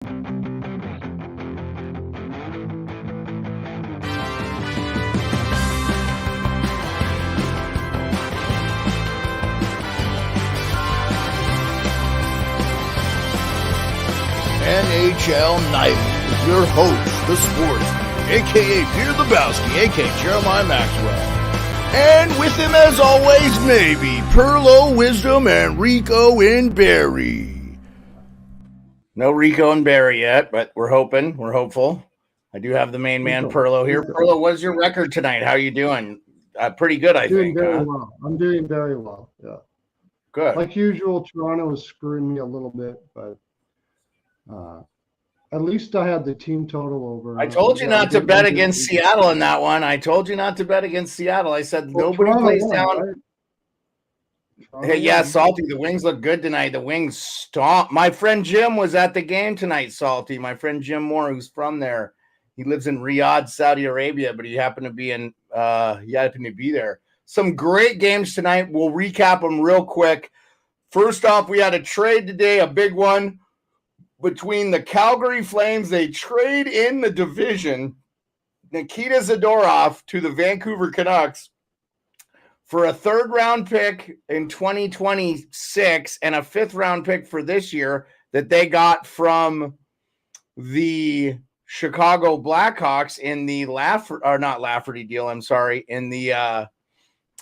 NHL Nightly with your host, the sportsman, a.k.a. Peter Lebowski, a.k.a. Jeremiah Maxwell. And with him, as always, maybe Perlo, Wisdom, and Rico and Barry. No Rico and Barry yet, but we're hoping. We're hopeful. I do have the main man, Perlo, here. Perlo, what's your record tonight? How are you doing? Pretty good, I think. Very well. I'm doing very well, yeah. Good. Like usual, Toronto is screwing me a little bit, but at least I had the team total over. I told you not to bet against Seattle in that one. I told you not to bet against Seattle. I said nobody plays down. Right? Hey, yeah, Salty, the Wings look good tonight. The Wings stomp. My friend Jim was at the game tonight, Salty. My friend Jim Moore, who's from there. He lives in Riyadh, Saudi Arabia, but he happened to be there. Some great games tonight. We'll recap them real quick. First off, we had a trade today, a big one. Between the Calgary Flames, they trade in the division Nikita Zadorov to the Vancouver Canucks for a third-round pick in 2026 and a fifth-round pick for this year that they got from the Chicago Blackhawks in the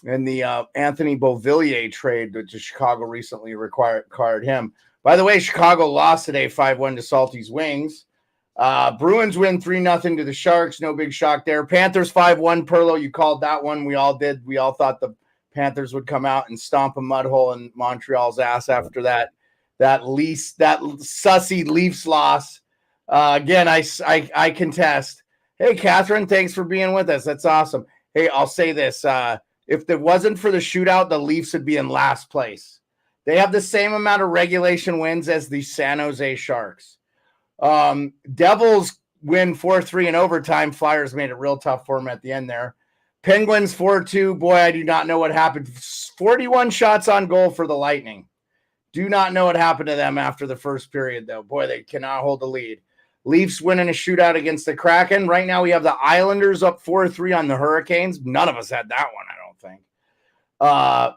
in the Anthony Beauvillier trade that Chicago recently acquired him. By the way, Chicago lost today 5-1 to Salty's Wings. Bruins win 3-0 to the Sharks. No big shock there. Panthers 5-1. Perlo, you called that one. We all did. We all thought the Panthers would come out and stomp a mud hole in Montreal's ass after that sussy Leafs loss. Again, I contest. Hey, Catherine, thanks for being with us. That's awesome. Hey, I'll say this. If it wasn't for the shootout, the Leafs would be in last place. They have the same amount of regulation wins as the San Jose Sharks. Devils win 4-3 in overtime. Flyers made it real tough for them at the end there. Penguins 4-2. Boy, I do not know what happened. 41 shots on goal for the Lightning. Do not know what happened to them after the first period, though. Boy, they cannot hold the lead. Leafs winning a shootout against the Kraken. Right now we have the Islanders up 4-3 on the Hurricanes. None of us had that one, I don't think.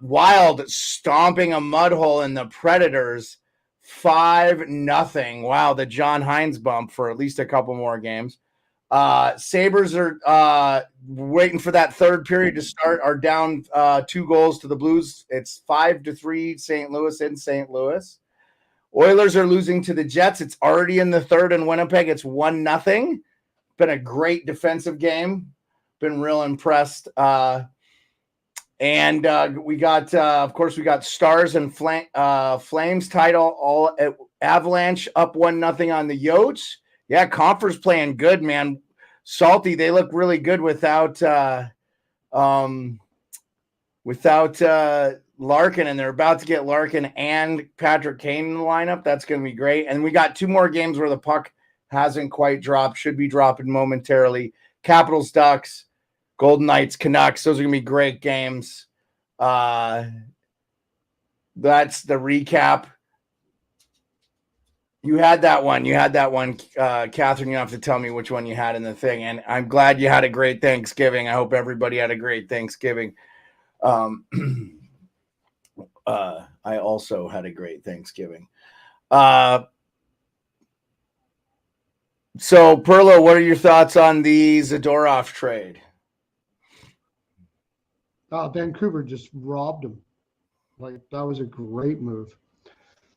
Wild stomping a mud hole in the Predators 5-0. Wow, the John Hines bump for at least a couple more games. Sabres are waiting for that third period to start, are down 2 goals to the Blues. It's 5-3 St. Louis in St. Louis. Oilers are losing to the Jets. It's already in the third in Winnipeg. It's 1-0. Been a great defensive game. Been real impressed. And we got, of course, we got Stars and Flames title. All at Avalanche up 1-0 on the Yotes. Yeah, Confer's playing good, man. Salty, they look really good without Larkin, and they're about to get Larkin and Patrick Kane in the lineup. That's going to be great. And we got 2 more games where the puck hasn't quite dropped. Should be dropping momentarily. Capitals, Ducks. Golden Knights, Canucks, those are going to be great games. That's the recap. You had that one. Catherine, you don't have to tell me which one you had in the thing. And I'm glad you had a great Thanksgiving. I hope everybody had a great Thanksgiving. I also had a great Thanksgiving. So, Perlo, what are your thoughts on the Zadorov trade? Vancouver just robbed him. Like, that was a great move.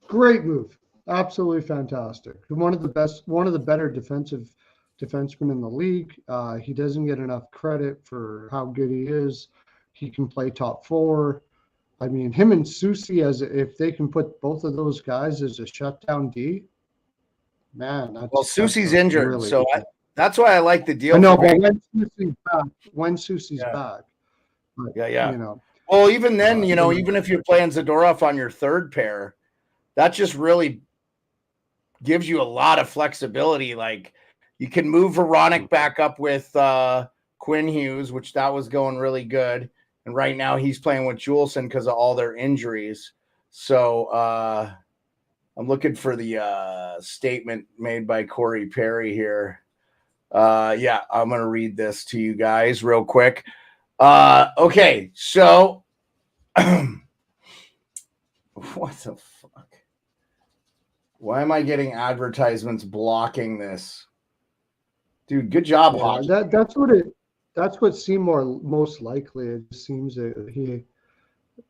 Great move. Absolutely fantastic. One of the better defensemen in the league. He doesn't get enough credit for how good he is. He can play top 4. I mean, him and Susie, if they can put both of those guys as a shutdown D, man. Susie's injured, really so that's why I like the deal. I know, but when Susie's back. But, yeah. You know, well, even then, even if you're playing Zadorov on your third pair, that just really gives you a lot of flexibility. Like, you can move Veronic back up with Quinn Hughes, which that was going really good. And right now he's playing with Juleson because of all their injuries. So I'm looking for the statement made by Corey Perry here. Yeah, I'm going to read this to you guys real quick. Okay, so what the fuck? Why am I getting advertisements blocking this? Dude, good job, Hockey. That's what seemed most likely. It seems that he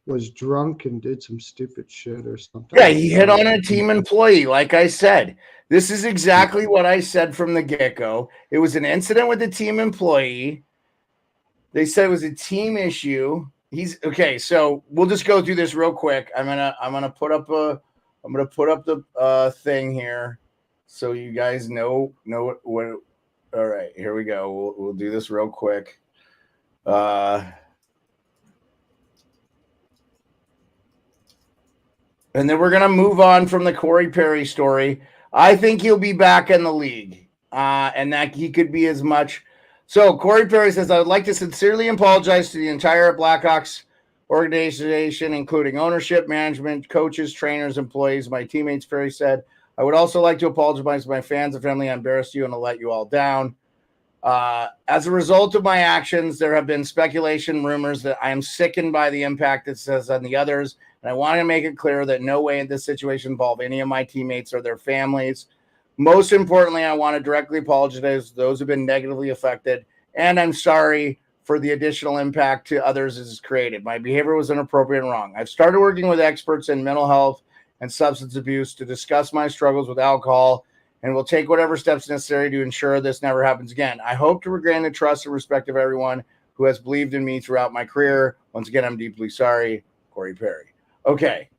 was drunk and did some stupid shit or something. Yeah, he hit on a team employee. Like I said, this is exactly what I said from the get-go. It was an incident with a team employee. They said it was a team issue. He's okay. So we'll just go through this real quick. I'm gonna put up the thing here, so you guys know what. All right, here we go. We'll do this real quick. And then we're going to move on from the Corey Perry story. I think he'll be back in the league, and that he could be as much. So Corey Perry says, I would like to sincerely apologize to the entire Blackhawks organization, including ownership, management, coaches, trainers, employees, my teammates, Perry said. I would also like to apologize to my fans and family. I embarrassed you and to let you all down. As a result of my actions, there have been speculation, rumors that I am sickened by the impact it says on the others. And I want to make it clear that no way in this situation involve any of my teammates or their families. Most importantly, I want to directly apologize to those who've been negatively affected. And I'm sorry for the additional impact to others it has created. My behavior was inappropriate and wrong. I've started working with experts in mental health and substance abuse to discuss my struggles with alcohol, and will take whatever steps necessary to ensure this never happens again. I hope to regain the trust and respect of everyone who has believed in me throughout my career. Once again, I'm deeply sorry, Corey Perry. Okay,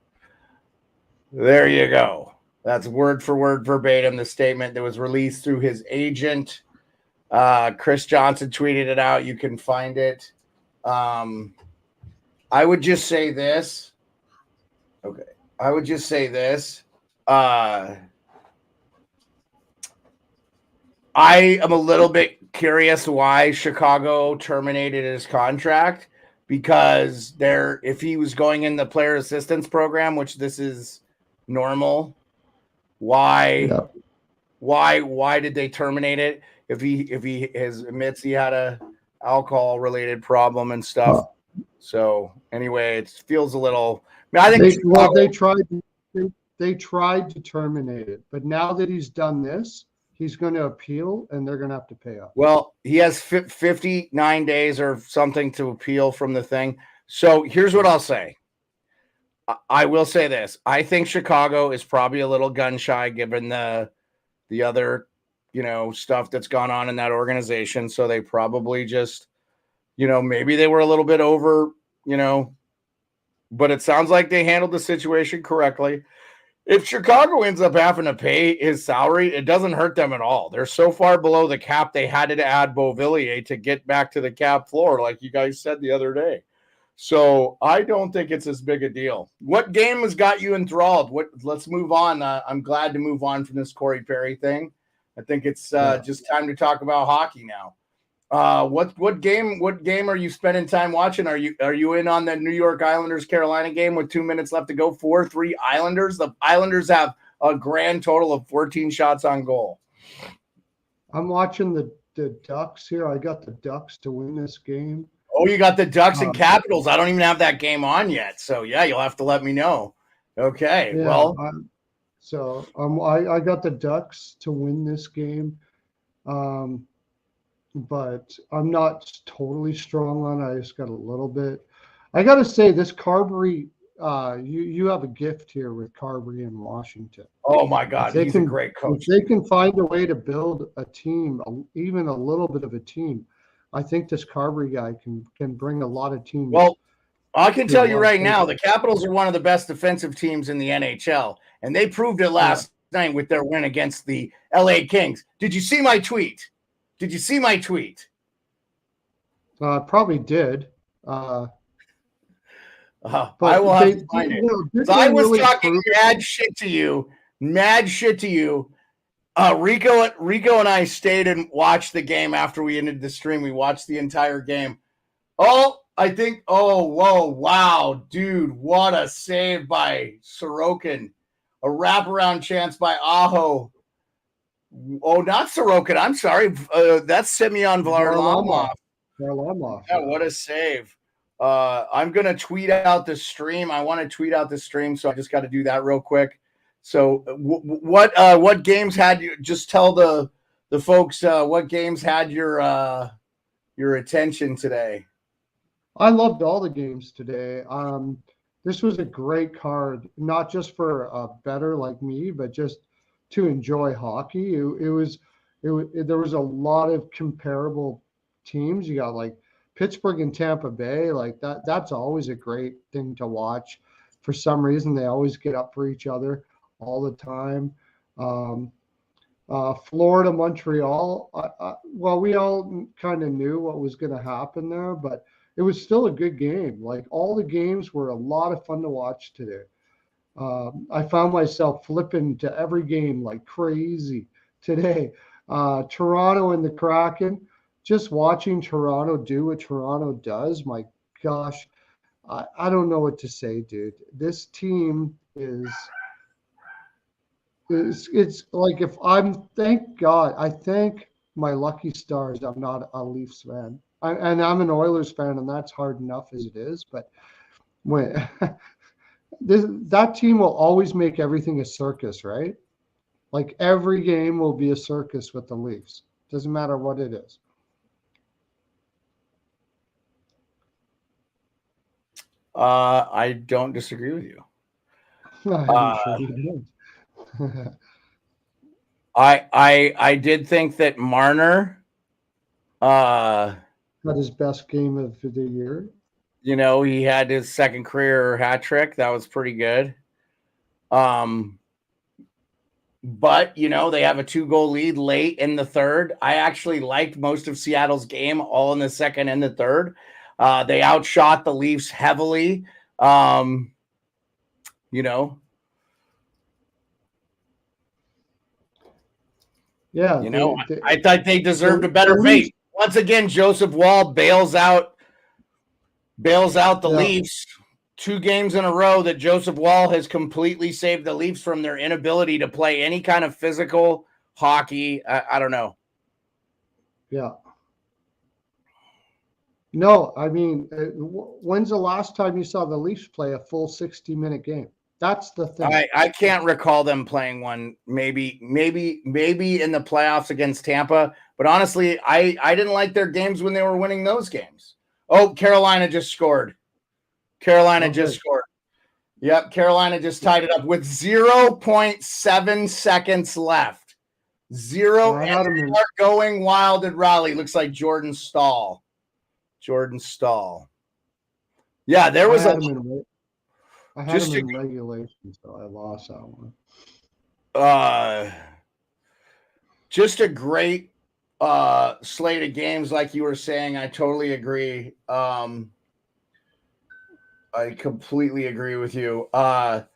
there you go. That's word for word verbatim the statement that was released through his agent. Chris Johnson tweeted it out. You can find it. I would just say this. Okay, I would just say this. I am a little bit curious why Chicago terminated his contract, because if he was going in the player assistance program, which this is normal, why did they terminate it? If he admits he had a alcohol related problem and stuff. So anyway, it feels a little. I think they tried to terminate it, but now that he's done this, he's going to appeal, and they're going to have to pay up. Well, he has 59 days or something to appeal from the thing. So here's what I'll say. I will say this. I think Chicago is probably a little gun shy given the other, stuff that's gone on in that organization. So they probably just, maybe they were a little bit over, but it sounds like they handled the situation correctly. If Chicago ends up having to pay his salary, it doesn't hurt them at all. They're so far below the cap, they had to add Beauvillier to get back to the cap floor, like you guys said the other day. So I don't think it's as big a deal. What game has got you enthralled? Let's move on. I'm glad to move on from this Corey Perry thing. I think it's just time to talk about hockey now. What game are you spending time watching? Are you in on the New York Islanders Carolina game with 2 minutes left to go? 4-3 Islanders. The Islanders have a grand total of 14 shots on goal. I'm watching the Ducks here. I got the Ducks to win this game. Oh, you got the Ducks and Capitals. I don't even have that game on yet. So yeah, you'll have to let me know. Okay. Yeah, well, I got the Ducks to win this game. But I'm not totally strong on it. I just got a little bit. I got to say, this Carberry, you have a gift here with Carberry in Washington. Oh, my God. He's a great coach. If they can find a way to build a team, even a little bit of a team, I think this Carberry guy can bring a lot of teams. Well, I can tell you right now, the Capitals are one of the best defensive teams in the NHL, and they proved it last night with their win against the LA Kings. Did you see my tweet? Probably did. I will have to find it. So I was really talking mad shit to you. Rico and I stayed and watched the game after we ended the stream. We watched the entire game. Whoa, wow, dude, what a save by Sorokin. A wraparound chance by Aho. Oh, not Sorokin. I'm sorry. That's Semyon Varlamov. Yeah, what a save. I'm going to tweet out the stream. I want to tweet out the stream, so I just got to do that real quick. So what games had you, just tell the folks what games had your attention today? I loved all the games today. This was a great card, not just for a bettor like me, but just to enjoy hockey. There was a lot of comparable teams. You got like Pittsburgh and Tampa Bay, like that's always a great thing to watch. For some reason, they always get up for each other all the time. Florida, Montreal. Well, we all kind of knew what was going to happen there, but it was still a good game. Like all the games were a lot of fun to watch today. I found myself flipping to every game like crazy today. Toronto and the Kraken, just watching Toronto do what Toronto does. My gosh, I don't know what to say, dude. This team it's like thank God, I thank my lucky stars I'm not a Leafs fan. And I'm an Oilers fan, and that's hard enough as it is. But when that team will always make everything a circus, right? Like every game will be a circus with the Leafs. Doesn't matter what it is. I don't disagree with you. I'm sure you don't. I did think that Marner had his best game of the year. You know, he had his second career hat trick. That was pretty good. But, you know, they have a 2-goal lead late in the third. I actually liked most of Seattle's game, all in the second and the third. They outshot the Leafs heavily. You know. Yeah. You know, I thought they deserved a better fate. Once again, Joseph Woll bails out the Leafs. 2 games in a row that Joseph Woll has completely saved the Leafs from their inability to play any kind of physical hockey. I don't know. Yeah. No, I mean, when's the last time you saw the Leafs play a full 60-minute game? That's the thing. I can't recall them playing one. Maybe in the playoffs against Tampa. But honestly, I didn't like their games when they were winning those games. Oh, Carolina just scored. Just scored. Yep, Carolina just tied it up with 0.7 seconds left. Zero. And they are going wild at Raleigh. Looks like Jordan Stahl. Yeah, there was I had him in regulation, so I lost that one. Just a great slate of games, like you were saying. I totally agree. I completely agree with you. Ducks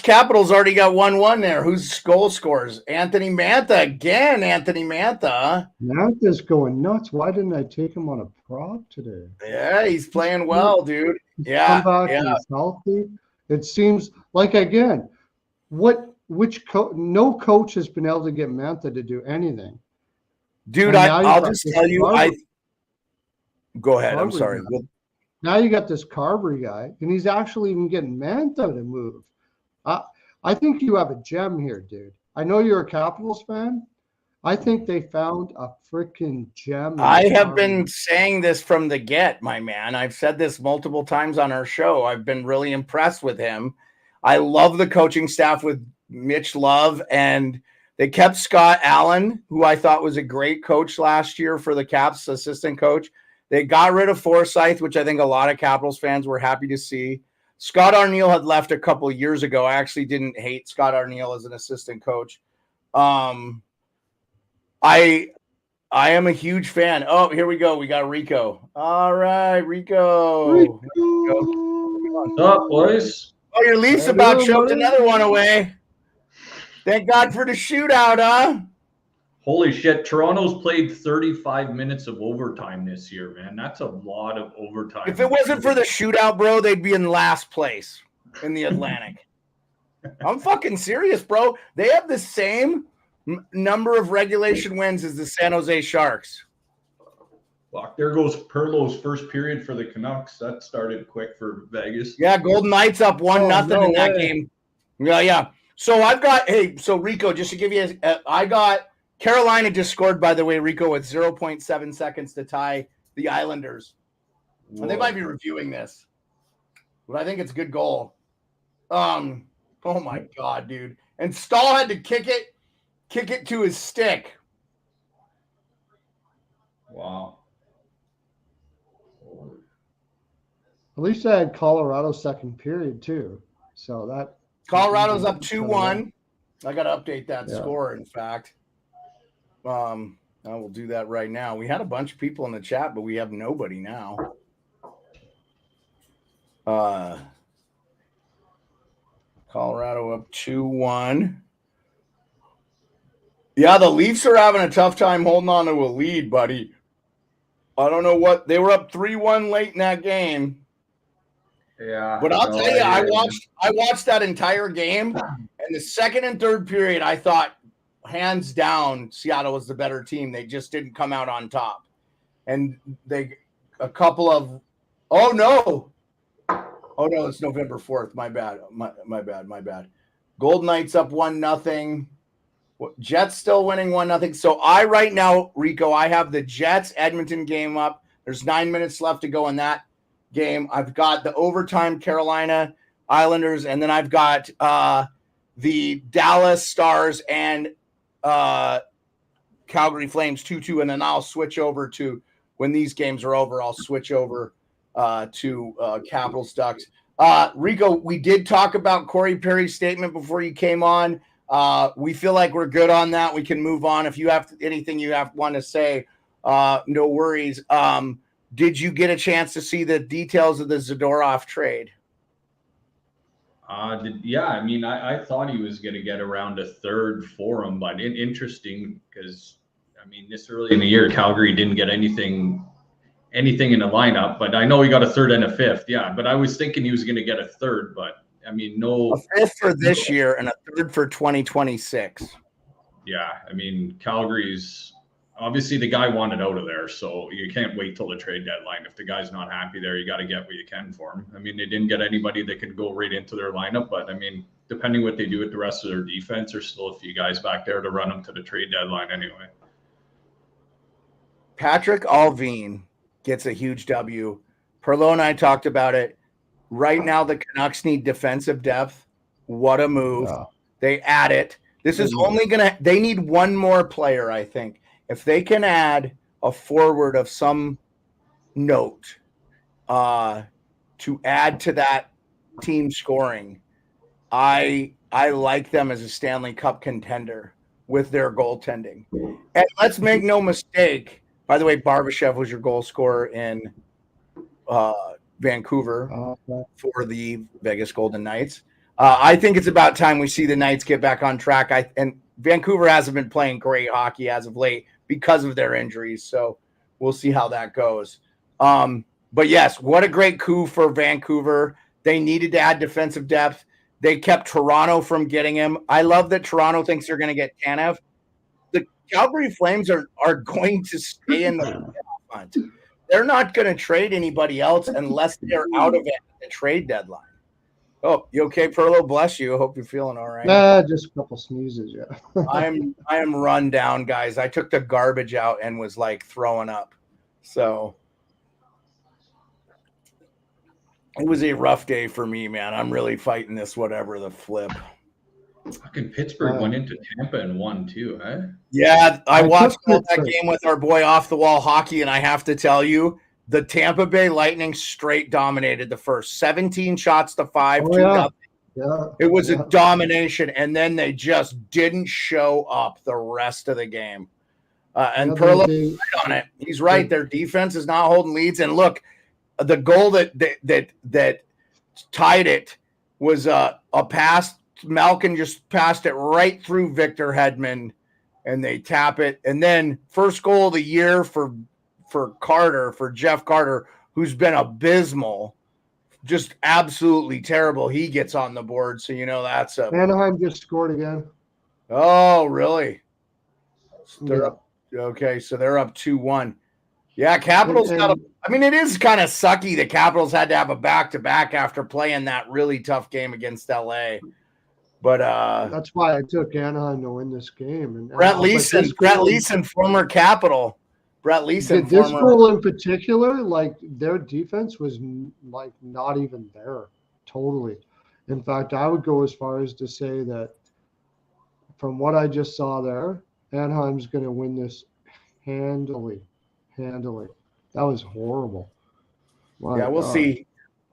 Capitals already got 1-1 there. Who's goal scores? Anthony Mantha again. Mantha's going nuts. Why didn't I take him on a prop today? Yeah, he's playing well, dude. Yeah, come back. He's healthy. It seems like, again, no coach has been able to get Mantha to do anything. Dude, I'll just tell you. Go ahead. I'm sorry. Now you got this Carberry guy, and he's actually even getting Mantha to move. I think you have a gem here, dude. I know you're a Capitals fan. I think they found a freaking gem. I have been saying this from the get, my man. I've said this multiple times on our show. I've been really impressed with him. I love the coaching staff with Mitch Love, and they kept Scott Allen, who I thought was a great coach last year for the Caps, assistant coach. They got rid of Forsyth, which I think a lot of Capitals fans were happy to see. Scott Arniel had left a couple of years ago. I actually didn't hate Scott Arniel as an assistant coach. I am a huge fan. Oh, here we go. We got Rico. All right, Rico. What's up, boys? Oh, your Leafs about choked another one away. Thank God for the shootout, huh? Holy shit. Toronto's played 35 minutes of overtime this year, man. That's a lot of overtime. If it wasn't for the shootout, bro, they'd be in last place in the Atlantic. I'm fucking serious, bro. They have the same number of regulation wins as the San Jose Sharks. Fuck, there goes Perlo's first period for the Canucks. That started quick for Vegas. Yeah, Golden Knights up 1-0 in that game. Yeah. So so Rico, just to give you, I got Carolina just scored, by the way, Rico, with 0.7 seconds to tie the Islanders. And they might be reviewing this, but I think it's a good goal. Oh my God, dude. And Stahl had to kick it to his stick. Wow. At least I had Colorado's second period too. So that Colorado's up 2-1. I got to update that score, in fact. I will do that right now. We had a bunch of people in the chat, but we have nobody now. Colorado up 2-1. Yeah, the Leafs are having a tough time holding on to a lead, buddy. I don't know what they were up 3-1 late in that game. Yeah. But I'll tell you, I watched that entire game, and the second and third period, I thought hands down Seattle was the better team. They just didn't come out on top. And it's November 4th. My bad. Golden Knights up 1-0. Jets still winning 1-0. So right now, Rico, I have the Jets Edmonton game up. There's 9 minutes left to go in that game. I've got the overtime Carolina Islanders, and then I've got the Dallas Stars and Calgary Flames 2-2, and then I'll switch over to, when these games are over, I'll switch over to Capitals Ducks. Rico, we did talk about Corey Perry's statement before you came on. We feel like we're good on that. We can move on. If you have anything you want to say, no worries. Did you get a chance to see the details of the Zadorov trade? Yeah, I mean, I thought he was going to get around a third for him, but interesting because, I mean, this early in the year, Calgary didn't get anything in the lineup, but I know he got a third and a fifth. Yeah, but I was thinking he was going to get a third, but I mean, no. A fifth for this year and a third for 2026. Yeah, I mean, Calgary's obviously the guy wanted out of there, so you can't wait till the trade deadline. If the guy's not happy there, you got to get what you can for him. I mean, they didn't get anybody that could go right into their lineup, but I mean, depending what they do with the rest of their defense, there's still a few guys back there to run them to the trade deadline anyway. Patrick Allvin gets a huge W. Perlo and I talked about it. Right now, the Canucks need defensive depth. What a move. Yeah. They add it. This is they need one more player, I think. If they can add a forward of some note to add to that team scoring, I like them as a Stanley Cup contender with their goaltending. And let's make no mistake, by the way, Barbashev was your goal scorer in Vancouver for the Vegas Golden Knights. I think it's about time we see the Knights get back on track. And Vancouver hasn't been playing great hockey as of late because of their injuries. So we'll see how that goes. But yes, what a great coup for Vancouver. They needed to add defensive depth. They kept Toronto from getting him. I love that Toronto thinks they're going to get Tanev. The Calgary Flames are going to stay in the hunt. They're not going to trade anybody else unless they're out of it at the trade deadline. Oh, you okay, Perlo? Bless you. I hope you're feeling all right. Just a couple sneezes, yeah. I am run down, guys. I took the garbage out and was like throwing up. So it was a rough day for me, man. I'm really fighting this whatever the flip. Fucking Pittsburgh went into Tampa and won too, huh? Yeah, I watched that game with our boy Off the Wall Hockey, and I have to tell you, the Tampa Bay Lightning straight dominated the first 17 shots to 5. It was a domination, and then they just didn't show up the rest of the game. And Perlo right on it. He's right. Their defense is not holding leads. And look, the goal that tied it was a pass. Malkin just passed it right through Victor Hedman, and they tap it. And then first goal of the year for Jeff Carter, who's been abysmal just absolutely terrible, he gets on the board. So, that's a. Anaheim just scored again. Oh, really? Yeah. Okay, so they're up 2-1. Yeah, Capitals got it is kind of sucky. The Capitals had to have a back-to-back after playing that really tough game against LA. But that's why I took Anaheim to win this game. And Brett Leeson, former Capital. Brett Leeson, this goal in particular, like their defense was like not even there totally. In fact, I would go as far as to say that from what I just saw there, Anaheim's going to win this handily. That was horrible. Yeah, we'll see.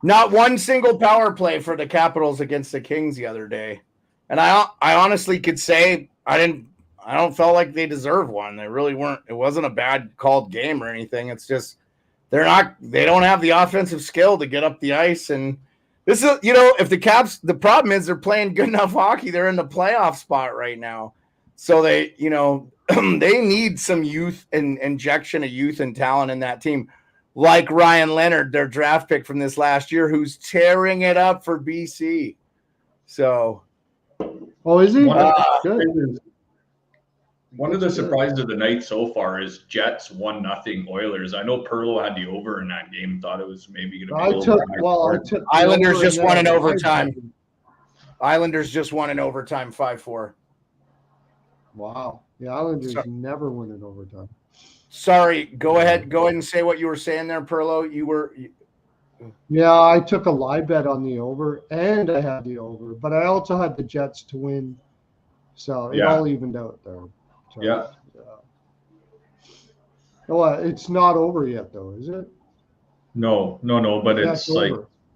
Not one single power play for the Capitals against the Kings the other day. And I honestly could say I don't feel like they deserve one. They really weren't. It wasn't a bad called game or anything. It's just they don't have the offensive skill to get up the ice. And this is, if the Caps, the problem is they're playing good enough hockey. They're in the playoff spot right now. So they, they need some youth and injection of youth and talent in that team. Like Ryan Leonard, their draft pick from this last year, who's tearing it up for BC. So. Oh, is he? Good. One of the surprises of the night so far is Jets 1-0 Oilers. I know Perlo had the over in that game. Thought it was maybe going to be. I took Islanders just won in overtime. Islanders just won in overtime 5-4. Wow. The Islanders never win in overtime. Sorry. Go ahead and say what you were saying there, Perlo. Yeah, I took a live bet on the over, and I had the over, but I also had the Jets to win. So it all evened out there. So, yeah. Well, it's not over yet, though, is it? No, but it's like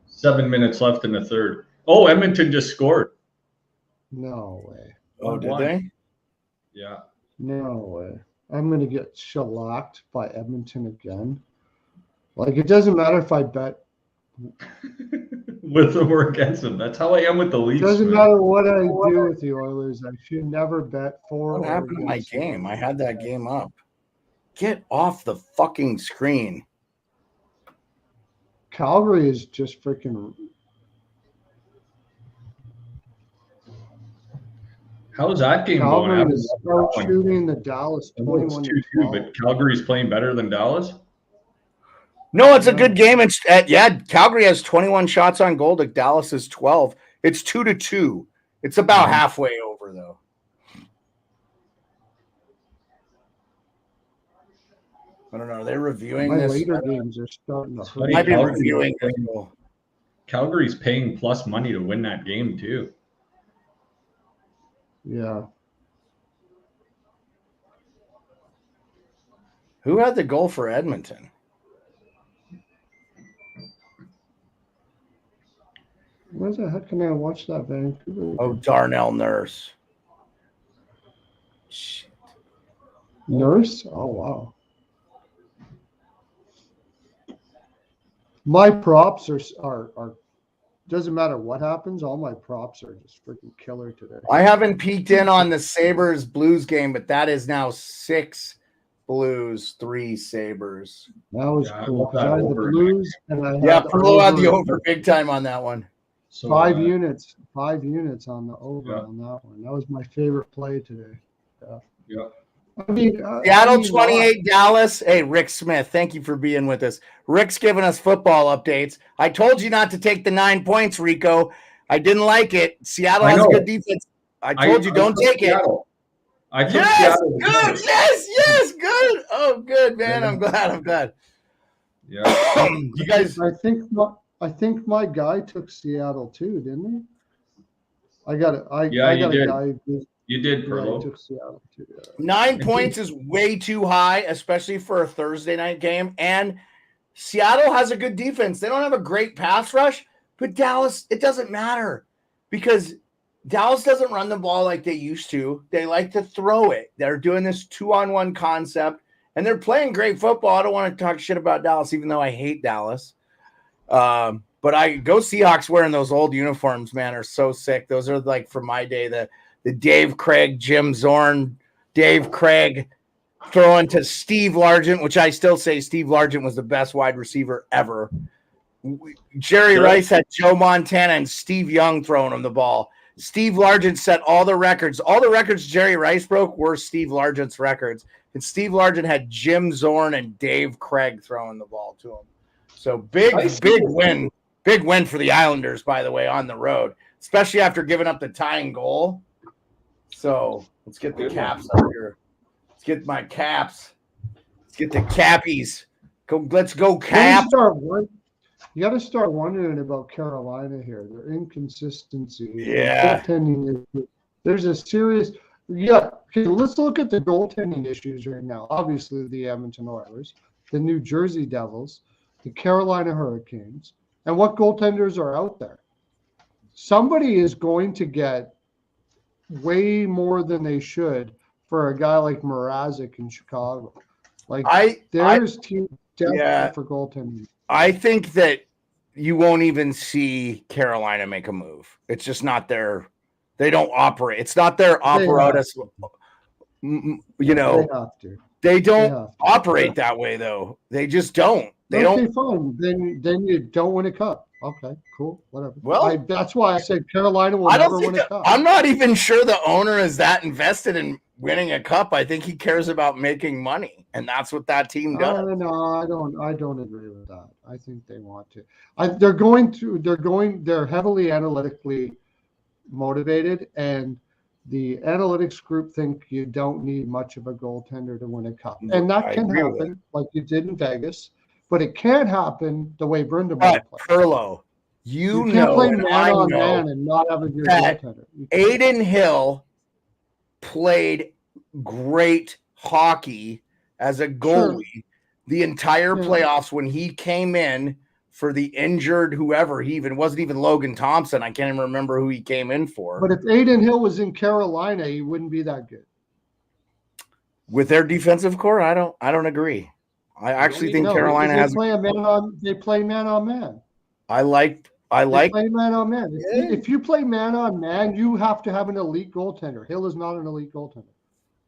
7 minutes left in the third. Oh, Edmonton just scored. No way. Oh, did they? Yeah. No way. I'm going to get shellacked by Edmonton again. Like, it doesn't matter if I bet. With them or against them. That's how I am with the Leafs. It doesn't matter what I do with the Oilers. I should never bet for. What happened to my game? I had that game up. Get off the fucking screen. Calgary is just freaking. How's that game going? Calgary is shooting the Dallas 21-2, but Calgary's playing better than Dallas? No, it's a good game. It's Calgary has 21 shots on goal to Dallas is 12. It's 2-2. It's about halfway over, though. I don't know. Are they reviewing this? My later games are starting to hurt. Might be reviewing this. Calgary's paying plus money to win that game, too. Yeah. Who had the goal for Edmonton? Where the heck can I watch that, Vancouver? Oh, Darnell Nurse. Shit. Nurse? Oh, wow. My props are doesn't matter what happens. All my props are just freaking killer today. I haven't peeked in on the Sabres Blues game, but that is now 6 Blues, 3 Sabres. That was cool. I had the Blues and I had Perlo had the over big time on that one. So 5 units on the over on that one. That was my favorite play today. Yeah. I mean, Seattle 28, Dallas. Hey, Rick Smith, thank you for being with us. Rick's giving us football updates. I told you not to take the 9 points, Rico. I didn't like it. Seattle has a good defense. I told you don't take Seattle. it. I took Seattle. Good. Yes, good. Oh, good, man. Yeah. I'm glad. Yeah. You guys. I think my guy took Seattle too, didn't he? I got it. I got did. A guy. You did, Perlo. Took Seattle too. 9 points is way too high, especially for a Thursday night game. And Seattle has a good defense. They don't have a great pass rush, but Dallas, it doesn't matter because Dallas doesn't run the ball like they used to. They like to throw it. They're doing this 2-on-1 concept, and they're playing great football. I don't want to talk shit about Dallas, even though I hate Dallas. But I go Seahawks wearing those old uniforms, man, are so sick. Those are like from my day, the Dave Craig, Jim Zorn, Dave Craig throwing to Steve Largent, which I still say Steve Largent was the best wide receiver ever. Jerry Rice had Joe Montana and Steve Young throwing him the ball. Steve Largent set all the records. All the records Jerry Rice broke were Steve Largent's records. And Steve Largent had Jim Zorn and Dave Craig throwing the ball to him. So big win. Big win for the Islanders, by the way, on the road, especially after giving up the tying goal. So let's get the caps up here. Let's get my caps. Let's get the cappies. Let's go Cap. You got to start wondering about Carolina here. Their inconsistency. Yeah. Goaltending. There's a serious. Yeah. Okay, let's look at the goaltending issues right now. Obviously, the Edmonton Oilers, the New Jersey Devils, the Carolina Hurricanes, and what goaltenders are out there. Somebody is going to get way more than they should for a guy like Mrazek in Chicago. There's team depth for goaltending. I think that you won't even see Carolina make a move. It's just not their. They don't operate. It's not their apparatus. They don't operate that way, though. They just don't. They don't. Fine. Then you don't win a cup. Okay, cool, whatever. Well, that's why I said Carolina will never win a cup. I'm not even sure the owner is that invested in winning a cup. I think he cares about making money, and that's what that team does. No, I don't agree with that. I think they want to. They're heavily analytically motivated, and the analytics group think you don't need much of a goaltender to win a cup, and that can happen, like you did in Vegas. But it can't happen the way Brind'Amour plays. Perlo, you can't play man on man and not have a good goaltender. Aiden Hill played great hockey as a goalie the entire playoffs when he came in for the injured whoever. He wasn't even Logan Thompson. I can't even remember who he came in for. But if Aiden Hill was in Carolina, he wouldn't be that good. With their defensive core, I don't agree. I actually think Carolina has. They play man on man. I like. They play man on man. If you play man on man, you have to have an elite goaltender. Hill is not an elite goaltender.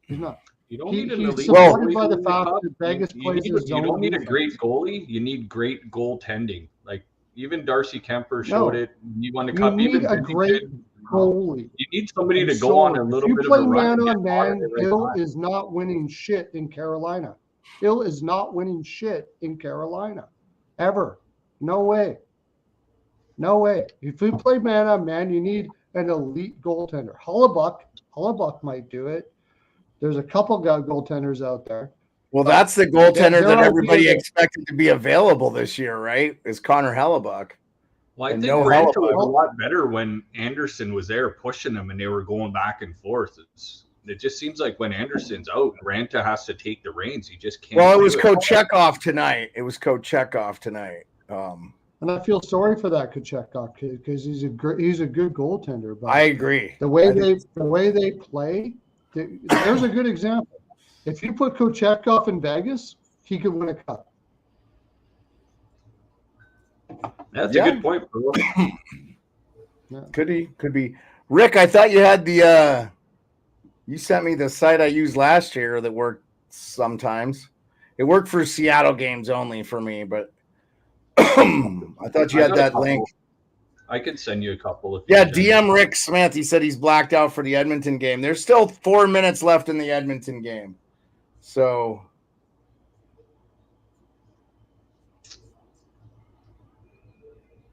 He's not. You don't need an elite goalie. By the fact that Vegas plays you don't need a great goalie. You need great goaltending. Like even Darcy Kemper showed it. You won the cup. You need a great goalie. You need somebody to go on a little bit of a run. If you play man on man, Hill is not winning shit in Carolina. Hill is not winning shit in Carolina. Ever. No way. No way. If you play man on man, you need an elite goaltender. Hellebuck might do it. There's a couple goaltenders out there. Well, that's the goaltender that everybody expected to be available this year, right? Is Connor Hellebuck. Well, I think Ranta was a lot better when Anderson was there pushing them and they were going back and forth. It just seems like when Anderson's out, Ranta has to take the reins. He just can't. Well, it was Kochetkov tonight. And I feel sorry for that Kochetkov kid because he's a good goaltender. But I agree. The way they play, there's a good example. If you put Kochetkov in Vegas, he could win a cup. That's a good point, bro. Could be. Rick, I thought you had the. You sent me the site I used last year that worked sometimes. It worked for Seattle games only for me, but I thought you had that link. I could send you a couple. DM Rick Smith. He said he's blacked out for the Edmonton game. There's still 4 minutes left in the Edmonton game. So.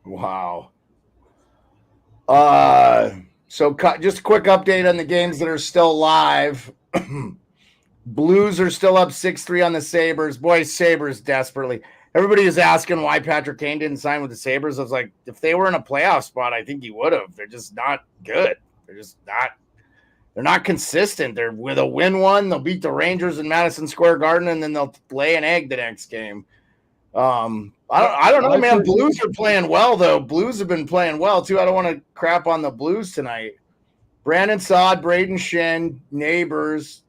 Wow. So just a quick update on the games that are still live. Blues are still up 6-3 on the Sabres. Boy, Sabres desperately. Everybody is asking why Patrick Kane didn't sign with the Sabres. I was like, if they were in a playoff spot, I think he would have. They're just not good. They're not consistent. They're with a win one. They'll beat the Rangers in Madison Square Garden, and then they'll lay an egg the next game. I don't know, man. Blues are playing well, though. Blues have been playing well, too. I don't want to crap on the Blues tonight. Brandon Saad, Braden Shen, Neighbors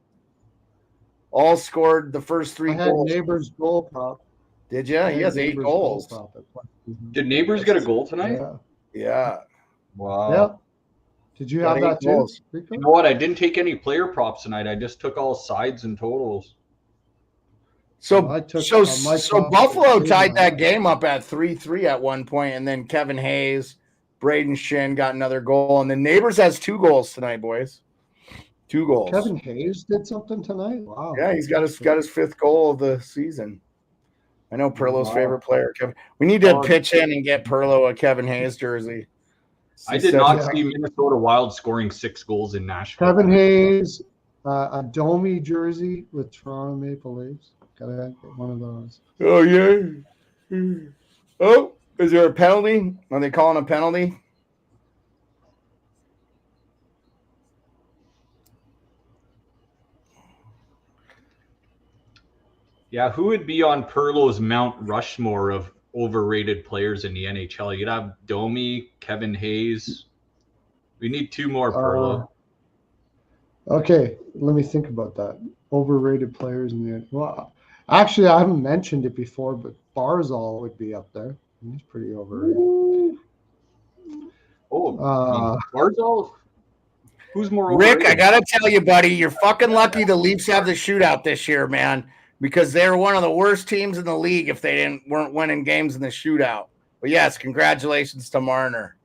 all scored the first 3 goals. Neighbors goal prop. Did you? He has 8 goals. Did Neighbors get a goal tonight? Yeah. Wow. Yeah. Did you have that too? You know what? I didn't take any player props tonight. I just took all sides and totals. So Buffalo tied that game game up at 3-3 at one point, and then Kevin Hayes, Braden Shin got another goal, and the Neighbors has 2 goals tonight, boys. 2 goals. Kevin Hayes did something tonight. Wow. Yeah, he's got his 5th goal of the season. I know Perlo's favorite player, Kevin. We need to pitch in and get Perlo a Kevin Hayes jersey. I did not see Minnesota Wild scoring 6 goals in Nashville. Kevin Hayes, a Domi jersey with Toronto Maple Leafs. Gotta get one of those. Oh yeah. Oh, is there a penalty? Are they calling a penalty? Yeah, who would be on Perlo's Mount Rushmore of overrated players in the NHL? You'd have Domi, Kevin Hayes. We need 2 more, Perlo. Okay, let me think about that. Overrated players in the well, actually, I haven't mentioned it before, but Barzal would be up there. He's pretty overrated. Barzal. Who's more overrated? Rick, I gotta tell you, buddy, you're fucking lucky the Leafs have the shootout this year, man, because they're one of the worst teams in the league if they weren't winning games in the shootout. But yes, congratulations to Marner.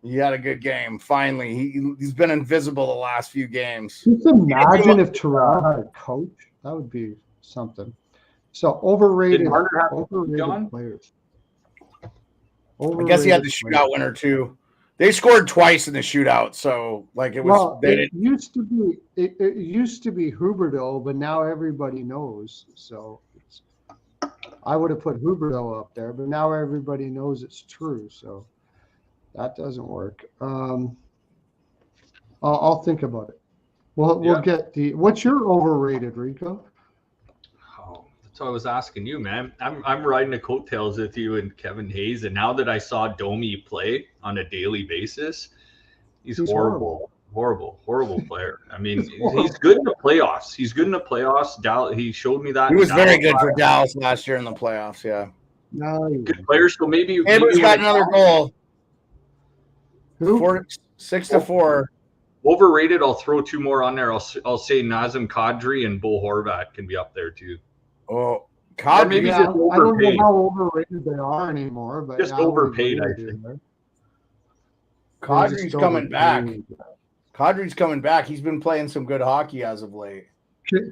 He had a good game. Finally, he's been invisible the last few games. Just imagine if Toronto had a coach. That would be something. So overrated players. I guess he had the shootout winner too. They scored twice in the shootout, so like it was. Well, it used to be Huberdeau, but now everybody knows. So I would have put Huberdeau up there, but now everybody knows it's true. So. That doesn't work. I'll think about it. We'll get the. What's your overrated, Rico? Oh, that's what I was asking you, man. I'm riding the coattails with you and Kevin Hayes, and now that I saw Domi play on a daily basis, he's horrible player. I mean, he's good in the playoffs. He showed me that. He was very good for Dallas last year in the playoffs. Yeah. No, good player. So maybe got another goal. 6-4. Overrated. I'll throw 2 more on there. I'll say Nazem Kadri and Bo Horvat can be up there too. Oh, Kadri. I don't know how overrated they are anymore, but just overpaid. I think. Kadri's coming back. Kadri's coming back. He's been playing some good hockey as of late.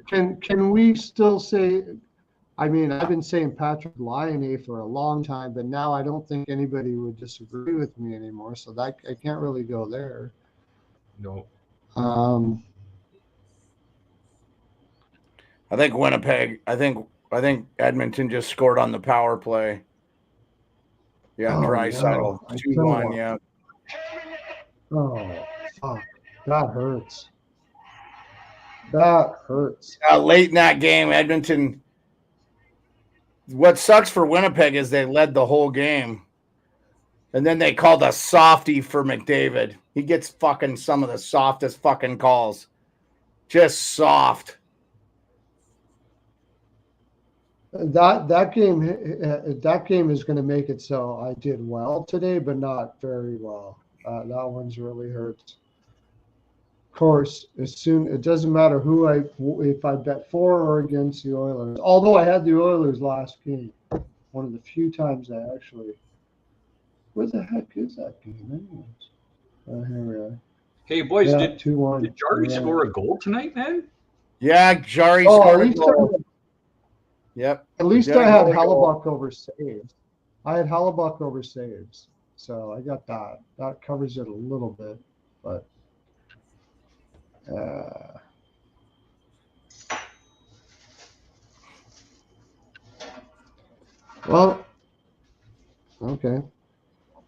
Can we still say? I mean, I've been saying Patrick Laine for a long time, but now I don't think anybody would disagree with me anymore. So that I can't really go there. No. I think Winnipeg. I think Edmonton just scored on the power play. Yeah, Draisaitl 2-1. Yeah. Oh, fuck! That hurts. That hurts. Late in that game, Edmonton. What sucks for Winnipeg is they led the whole game. And then they called a softie for McDavid. He gets fucking some of the softest fucking calls. Just soft. That game is going to make it so I did well today, but not very well. That one's really hurts. Of course, it doesn't matter if I bet for or against the Oilers. Although I had the Oilers last game, one of the few times I actually. Where the heck is that game? Anyways, here we are. Hey boys, did 2-1. Did Jarry score a goal tonight, man? Yeah, Jarry scored a goal. Yep. At least I had Hellebuck over saves. So I got that. That covers it a little bit, but. Well, okay.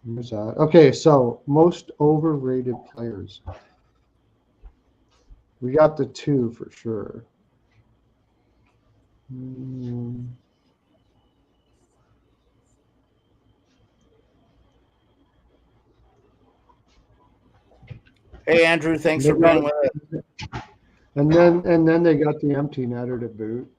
Here's that. Okay, so most overrated players. We got the 2 for sure. Hey Andrew, thanks for being with us. And then they got the empty netter to boot.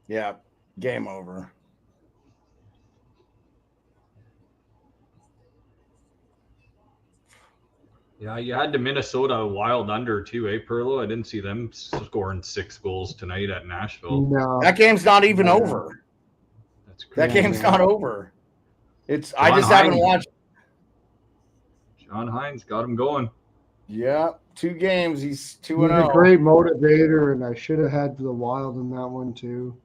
Yeah, game over. Yeah, you had the Minnesota Wild under too, eh, Perlo? I didn't see them scoring 6 goals tonight at Nashville. No, That game's not even over. That's That crazy. game's not over. It's John I just haven't Hines. watched. John Hines got him going. Yeah, 2 games. He's 2-0. he's a great motivator, and I should have had the Wild in that one too.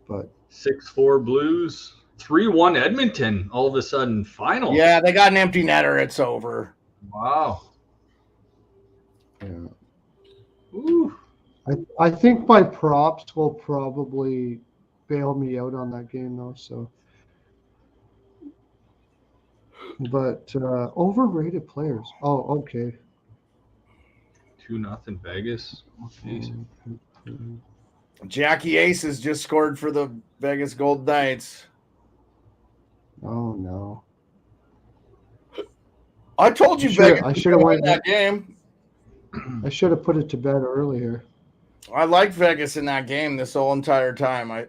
But 6-4 Blues. 3-1 Edmonton all of a sudden. Final. Yeah, they got an empty netter. It's over. Wow. yeah. Ooh. I think my props will probably bail me out on that game though. So, but overrated players. Oh, okay. 2-0 Vegas. Oh, geez. Jackie Ace has just scored for the Vegas Golden Knights. Oh no. I told you Vegas I was should gonna have win went that game. I should have put it to bed earlier. I liked Vegas in that game this whole entire time.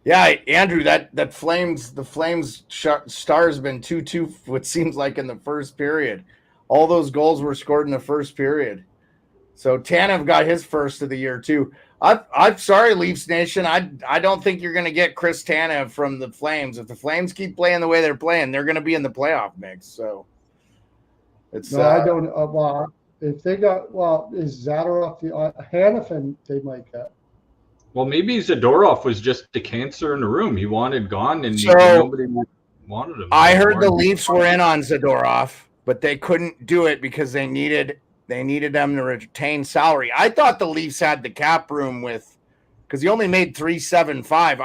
Yeah, Andrew, that Flames, the Flames star's been 2-2, what seems like in the first period. All those goals were scored in the first period. So Tanev got his first of the year too. I'm sorry, Leafs Nation. I don't think you're going to get Chris Tanev from the Flames. If the Flames keep playing the way they're playing, they're going to be in the playoff mix. So it's No, I don't. Well, if they got is Zadorov the Hannafin they might get. Well, maybe Zadorov was just the cancer in the room. He wanted gone, and So, nobody wanted him. I heard the Leafs were in on Zadorov, but they couldn't do it because they needed them to retain salary. I thought the Leafs had the cap room because he only made $375.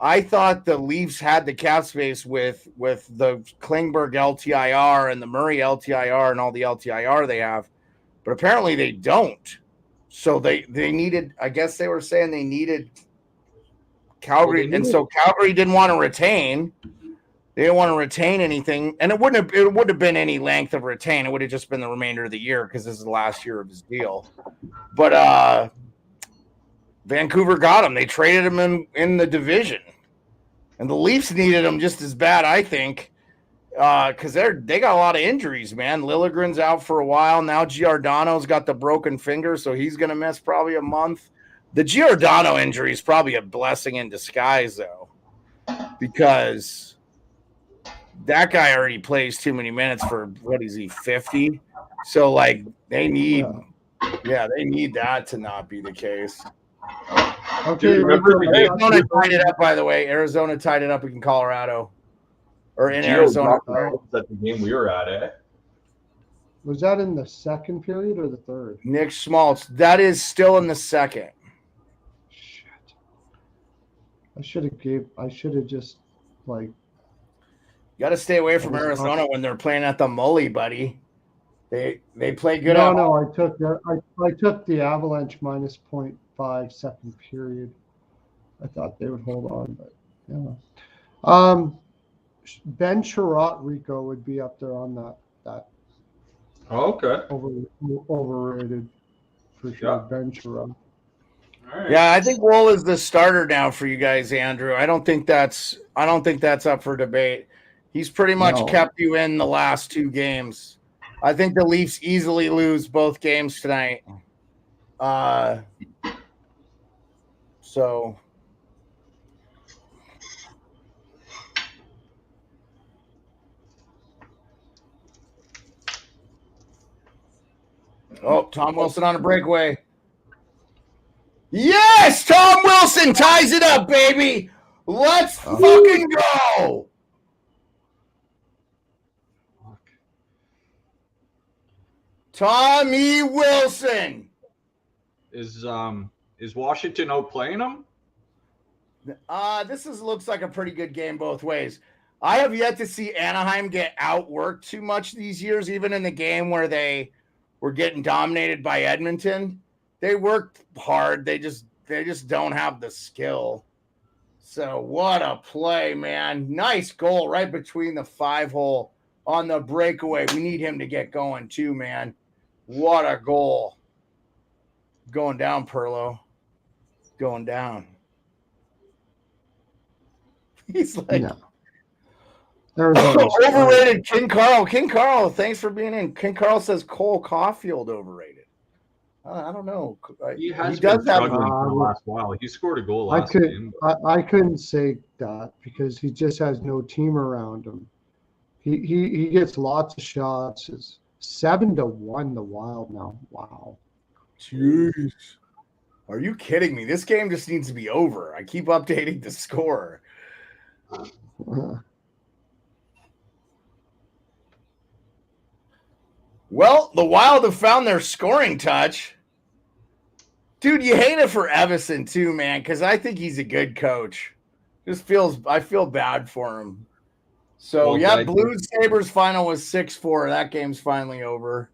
I thought the Leafs had the cap space with the Klingberg LTIR and the Murray LTIR and all the LTIR they have, but apparently they don't. So they needed. I guess they were saying they needed Calgary, and so Calgary didn't want to retain. They didn't want to retain anything, and it wouldn't have been any length of retain. It would have just been the remainder of the year because this is the last year of his deal. But Vancouver got him. They traded him in the division, and the Leafs needed him just as bad, I think, because they got a lot of injuries. Man, Liljegren's out for a while now. Giordano's got the broken finger, so he's going to miss probably a month. The Giordano injury is probably a blessing in disguise, though, because that guy already plays too many minutes for what is he 50? So like they need that to not be the case. Okay, Arizona tied it up, by the way. Arizona tied it up in Colorado or in Arizona. That's the game we were at, eh? Was that in the second period or the third? Nick Schmaltz. That is still in the second. Shit. I should have just like. You got to stay away from Arizona when they're playing at the Mully, buddy. They play good. No, I took the Avalanche minus 0.5 second period. I thought they would hold on, but yeah. Ben Sherratt Rico would be up there on that. Oh, okay. Overrated for sure. Yeah. Ben Sherratt. All right. Yeah, I think Wool is the starter now for you guys, Andrew. I don't think that's up for debate. He's pretty much kept you in the last 2 games. I think the Leafs easily lose both games tonight. So Tom Wilson on a breakaway. Yes, Tom Wilson ties it up, baby. Let's fucking go. Tommy Wilson. Is Washington outplaying them? This looks like a pretty good game both ways. I have yet to see Anaheim get outworked too much these years, even in the game where they were getting dominated by Edmonton. They worked hard. They just don't have the skill. So what a play, man. Nice goal right between the 5-hole on the breakaway. We need him to get going too, man. What a goal. Going down, Perlo. Going down. He's like, Overrated King Carl. King Carl, thanks for being in. King Carl says Cole Caulfield overrated. I don't know. He has been struggling for the last while. He scored a goal last game. I couldn't say that because he just has no team around him. He gets lots of shots. It's 7-1 the Wild now. Wow. Jeez. Are you kidding me? This game just needs to be over. I keep updating the score. Well, the Wild have found their scoring touch. Dude, you hate it for Evason too, man, because I think he's a good coach. I feel bad for him. So, Blues Sabres final was 6-4. That game's finally over.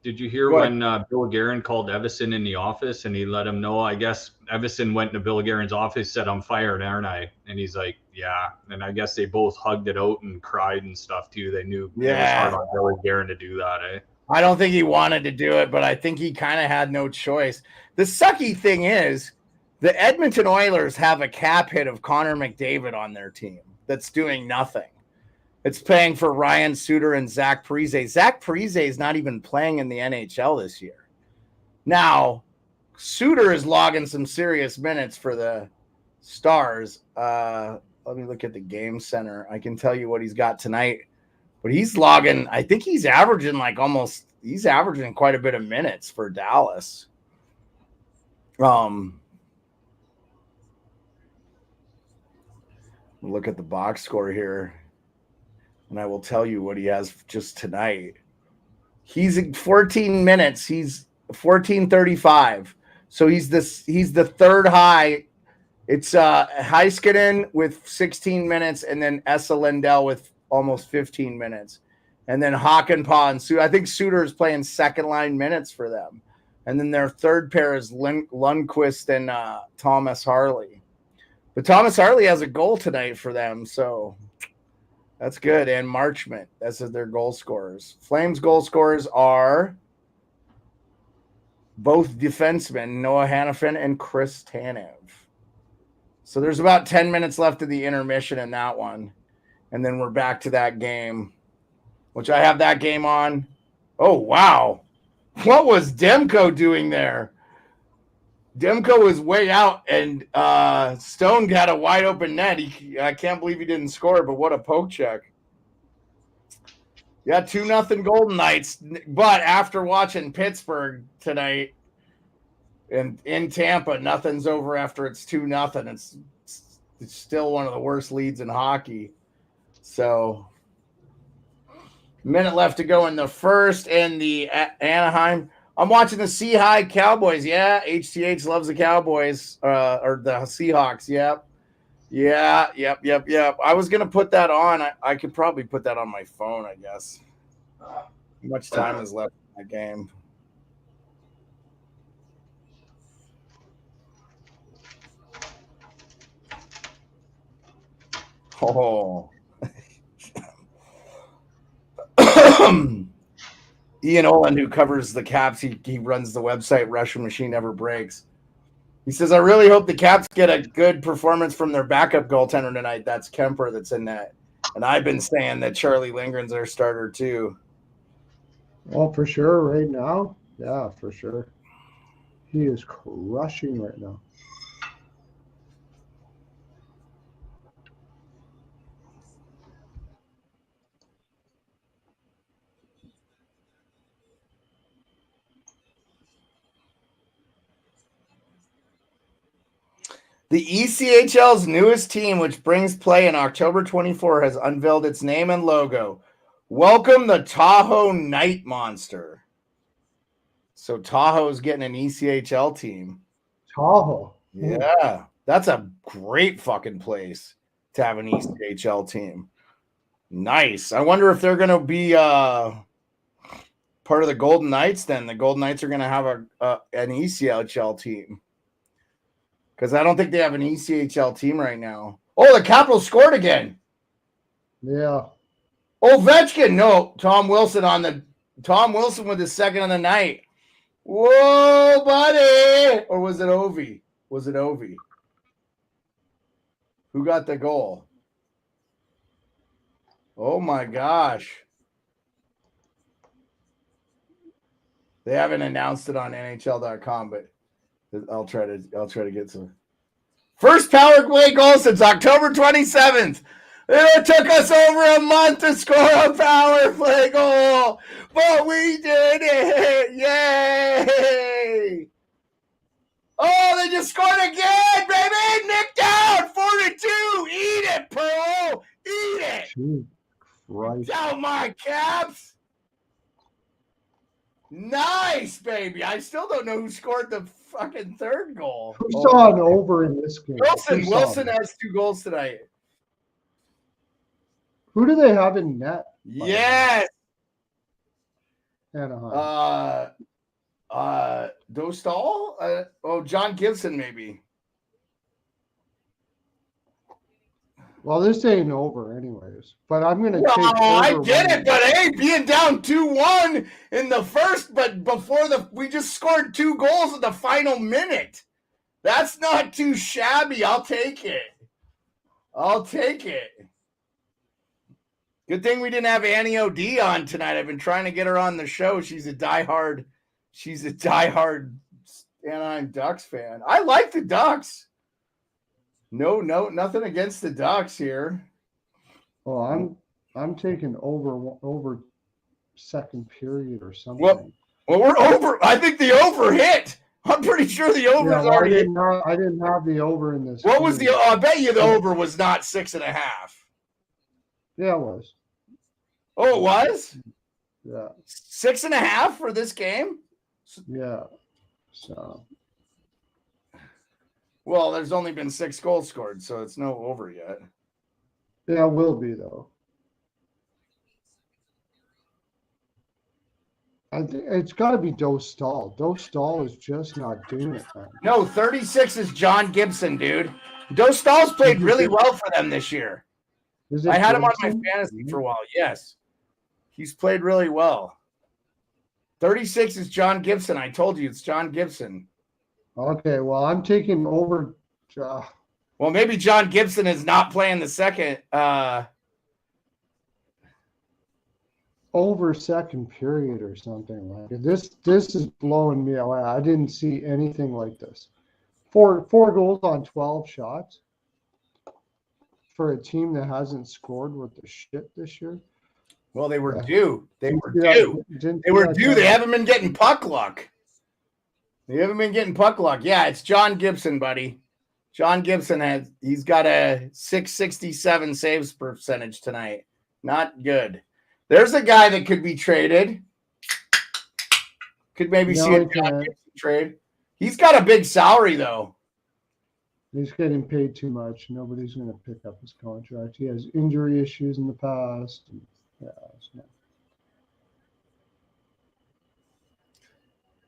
Did you hear when Bill Guerin called Evason in the office and he let him know? I guess Evason went to Bill Guerin's office, said, "I'm fired, aren't I?" And he's like, "Yeah." And I guess they both hugged it out and cried and stuff too. They knew it was hard on Bill Guerin to do that, eh? I don't think he wanted to do it, but I think he kind of had no choice. The sucky thing is the Edmonton Oilers have a cap hit of Connor McDavid on their team that's doing nothing. It's paying for Ryan Suter and Zach Parise. Zach Parise is not even playing in the NHL this year. Now, Suter is logging some serious minutes for the Stars. Let me look at the game center. I can tell you what he's got tonight. But he's logging, I think he's averaging quite a bit of minutes for Dallas. Look at the box score here, and I will tell you what he has just tonight. He's in 14 minutes. He's 14:35. So he's the third high. It's Heiskanen with 16 minutes, and then Esa Lindell with almost 15 minutes. And then Hakanpää and Suter. I think Suter is playing second line minutes for them. And then their third pair is Lundqvist and Thomas Harley. But Thomas Harley has a goal tonight for them, so that's good. And Marchment, that's their goal scorers. Flames goal scorers are both defensemen, Noah Hannafin and Chris Tanev. So there's about 10 minutes left of the intermission in that one. And then we're back to that game, which I have that game on. Oh, wow. What was Demko doing there? Demko was way out, and Stone got a wide open net. I can't believe he didn't score, but what a poke check. Yeah, 2-0 Golden Knights. But after watching Pittsburgh tonight and in Tampa, nothing's over after it's 2-0. It's still one of the worst leads in hockey. So, minute left to go in the first, and the Anaheim. I'm watching the Sea-High Cowboys. Yeah, HTH loves the Cowboys, or the Seahawks. Yep. I was going to put that on. I could probably put that on my phone, I guess. How much time is left in that game? Oh. Ian Olin, who covers the Caps, he runs the website Russian Machine Never Breaks. He says, I really hope the Caps get a good performance from their backup goaltender tonight. That's Kemper that's in that. And I've been saying that Charlie Lindgren's their starter too. Oh, for sure right now? Yeah, for sure. He is crushing right now. The ECHL's newest team, which brings play in October 24, has unveiled its name and logo. Welcome the Tahoe Night Monster. So Tahoe's getting an ECHL team. Tahoe. Yeah, that's a great fucking place to have an ECHL team. Nice. I wonder if they're going to be part of the Golden Knights then. The Golden Knights are going to have an ECHL team. Because I don't think they have an ECHL team right now. Oh, the Capitals scored again. Yeah. Ovechkin. No, Tom Wilson with his second of the night. Whoa, buddy. Or was it Ovi? Who got the goal? Oh my gosh. They haven't announced it on NHL.com, but I'll try to get some. First power play goal since October 27th. It took us over a month to score a power play goal, but we did it. Yay! Oh, they just scored again, baby! Nick down, 4-2. Eat it, Pearl. Eat it. Jeez Christ. Down my Caps. Nice, baby. I still don't know who scored the fucking third goal. Who saw an over in this game? Wilson has 2 goals tonight. Who do they have in net? Yes. Anaheim. Dostal? John Gibson, maybe. Well, this ain't over anyways, but I'm going to take over. I get it, but hey, being down 2-1 in the first, but we just scored 2 goals in the final minute. That's not too shabby. I'll take it. Good thing we didn't have Annie OD on tonight. I've been trying to get her on the show. She's a diehard Anaheim Ducks fan. I like the Ducks. No, nothing against the Ducks here. Well, I'm taking over second period or something. Well, we're over. I think the over hit. I'm pretty sure the over is already hit. I didn't have the over in this. What was the? I bet you the over was not 6.5. Yeah, it was. Oh, it was. Yeah. 6.5 for this game. Yeah. So. Well, there's only been 6 goals scored, so it's no over yet. Yeah, it will be though. I think it's got to be Dostal. Dostal is just not doing it, man. No, 36 is John Gibson, dude. Dostal's played really well for them this year. I had him on my fantasy for a while. Yes, he's played really well. 36 is John Gibson. I told you it's John Gibson. Okay, well, I'm taking over. Well, maybe John Gibson is not playing the second. Over second period or something like it. This is blowing me away. I didn't see anything like this. Four goals on 12 shots for a team that hasn't scored worth the shit this year. Well, they were due. They were due. They haven't been getting puck luck. Yeah, it's John Gibson, buddy. John Gibson he's got a 667 saves percentage tonight. Not good. There's a guy that could be traded. Could maybe see a John Gibson trade. He's got a big salary though. He's getting paid too much. Nobody's going to pick up his contract. He has injury issues in the past.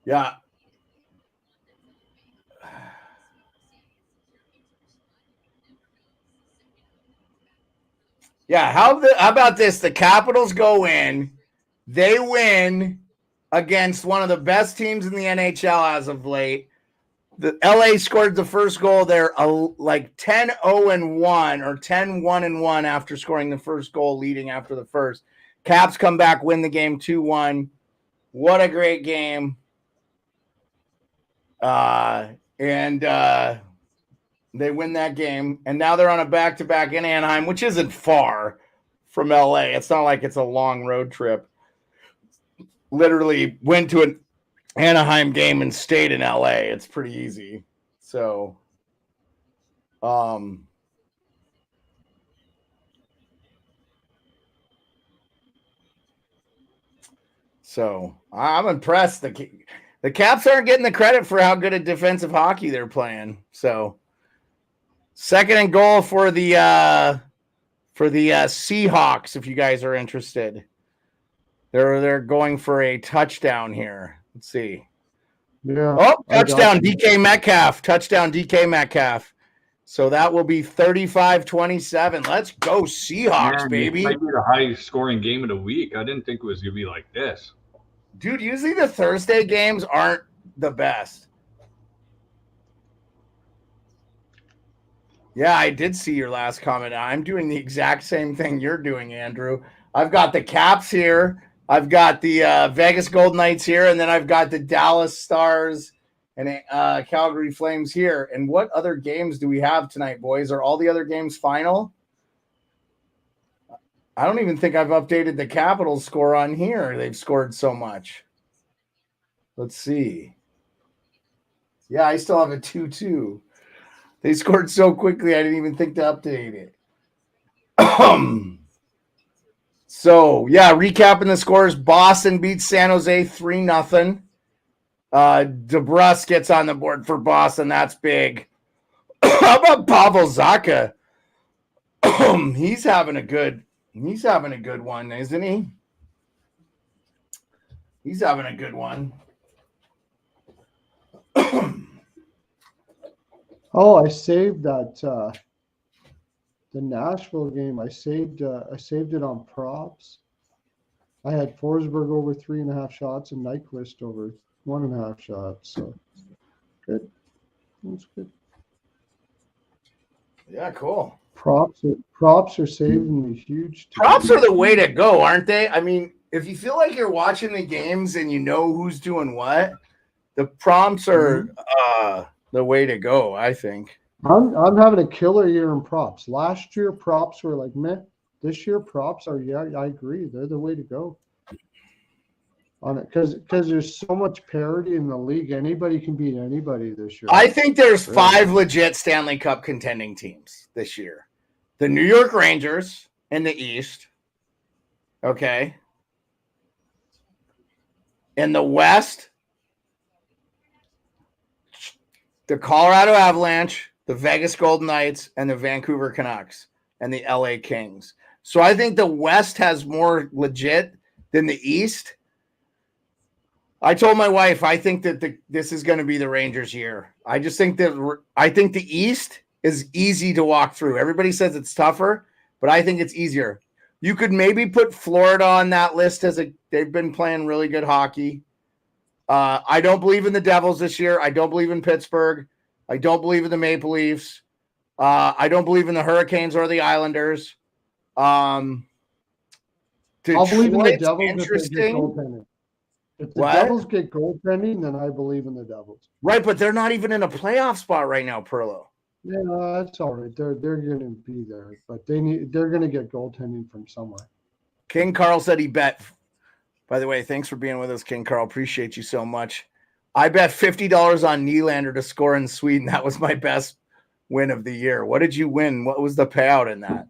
Yeah. Yeah, how about this? The Capitals go in. They win against one of the best teams in the NHL as of late. The LA scored the first goal. They're like 10-0-1 or 10-1-1 after scoring the first goal, leading after the first. Caps come back, win the game 2-1. What a great game. They win that game, and now they're on a back-to-back in Anaheim, which isn't far from LA. It's not like it's a long road trip. Literally went to an Anaheim game and stayed in LA. It's pretty easy. So, I'm impressed. The Caps aren't getting the credit for how good a defensive hockey they're playing. So, second and goal for the Seahawks. If you guys are interested, they're going for a touchdown here. Let's see. Yeah. Oh, touchdown DK Metcalf. Touchdown DK Metcalf. So that will be 35-27. Let's go Seahawks, baby. It might be the highest scoring game of the week. I didn't think it was gonna be like this. Dude, usually the Thursday games aren't the best. Yeah, I did see your last comment. I'm doing the exact same thing you're doing, Andrew. I've got the Caps here. I've got the Vegas Golden Knights here, and then I've got the Dallas Stars and Calgary Flames here. And what other games do we have tonight, boys? Are all the other games final? I don't even think I've updated the Capitals score on here. They've scored so much. Let's see. Yeah, I still have a 2-2. They scored so quickly, I didn't even think to update it. So, yeah, recapping the scores. Boston beats San Jose 3-0. DeBrus gets on the board for Boston. That's big. How about Pavel Zacha? He's having a good one, isn't he? He's having a good one. Oh, I saved that the Nashville game. I saved it on props. I had Forsberg over 3.5 shots and Nyquist over 1.5 shots. So good. That's good. Yeah, cool. Props are saving me huge. Props are the way to go, aren't they? I mean, if you feel like you're watching the games and you know who's doing what, the prompts are the way to go, I think. I'm having a killer year in props. Last year props were like meh. This year props are, yeah, I agree. They're the way to go on it because there's so much parity in the league. Anybody can beat anybody this year. I think there's 5 legit Stanley Cup contending teams this year. The New York Rangers in the East. Okay. In the West, the Colorado Avalanche, the Vegas Golden Knights, and the Vancouver Canucks, and the LA Kings. So I think the West has more legit than the East. I told my wife I think that this is going to be the Rangers' year. I just think that the East is easy to walk through. Everybody says it's tougher, but I think it's easier. You could maybe put Florida on that list they've been playing really good hockey. I don't believe in the Devils this year. I don't believe in Pittsburgh. I don't believe in the Maple Leafs. I don't believe in the Hurricanes or the Islanders. I'll believe in the Devils interesting. If the Devils get goaltending, then I believe in the Devils. Right, but they're not even in a playoff spot right now, Perlo. Yeah, that's all right. They're going to be there, but they're going to get goaltending from somewhere. King Carl said he bet. By the way, thanks for being with us, King Carl. Appreciate you so much. I bet $50 on Nylander to score in Sweden. That was my best win of the year. What did you win? What was the payout in that?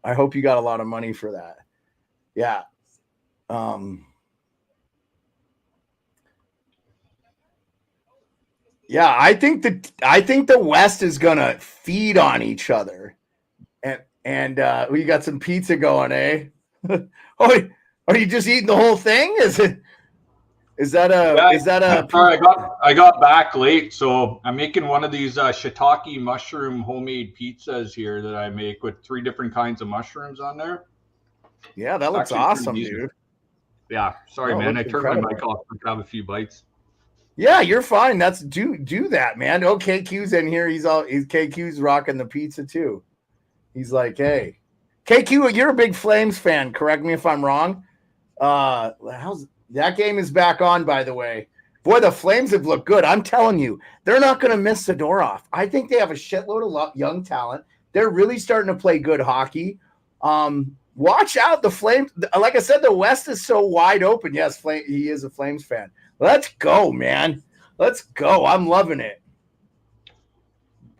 I hope you got a lot of money for that. Yeah. Yeah, I think the West is gonna feed on each other, and we got some pizza going, eh? Oh, are you just eating the whole thing? Sorry, I got back late, so I'm making one of these shiitake mushroom homemade pizzas here that I make with 3 different kinds of mushrooms on there. Yeah, that looks awesome, dude. Yeah, sorry, man. I turned my mic off to grab a few bites. Yeah, you're fine. That's do that, man. Oh, KQ's in here. KQ's rocking the pizza too. He's like, hey, KQ, you're a big Flames fan. Correct me if I'm wrong. That game is back on, by the way. Boy, the Flames have looked good. I'm telling you, they're not going to miss the door off. I think they have a shitload of young talent. They're really starting to play good hockey. Watch out, the Flames. Like I said, the West is so wide open. Yes, he is a Flames fan. Let's go, man. Let's go. I'm loving it.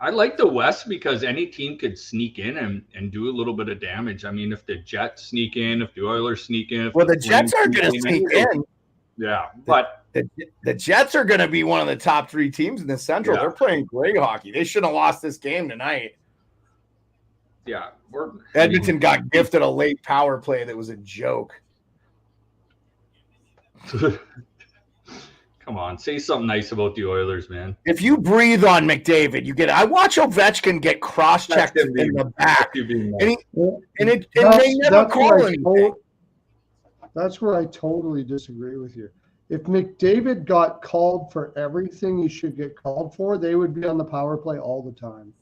I like the West because any team could sneak in and do a little bit of damage. I mean, if the Jets sneak in, if the Oilers sneak in. Well, the Jets aren't going to sneak in. Yeah, but the Jets are going to be one of the top 3 teams in the Central. Yeah. They're playing great hockey. They shouldn't have lost this game tonight. Yeah. Edmonton got gifted a late power play that was a joke. Come on, say something nice about the Oilers, man. If you breathe on McDavid, you get it. I watch Ovechkin get cross-checked in the back. They never call anything. That's where I totally disagree with you. If McDavid got called for everything he should get called for, they would be on the power play all the time.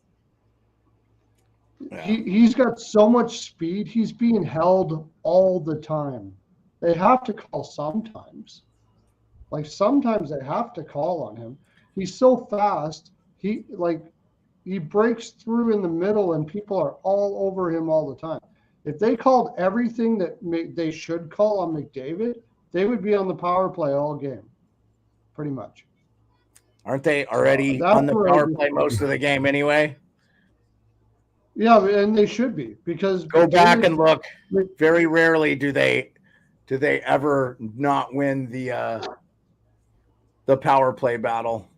He's got so much speed. He's being held all the time. They have to call sometimes. Like sometimes they have to call on him. He's so fast. He breaks through in the middle and people are all over him all the time. If they called everything that they should call on McDavid, they would be on the power play all game, pretty much. Aren't they already on the power play most of the game anyway? Yeah, and they should be, because go back and look. Very rarely do they ever not win the power play battle.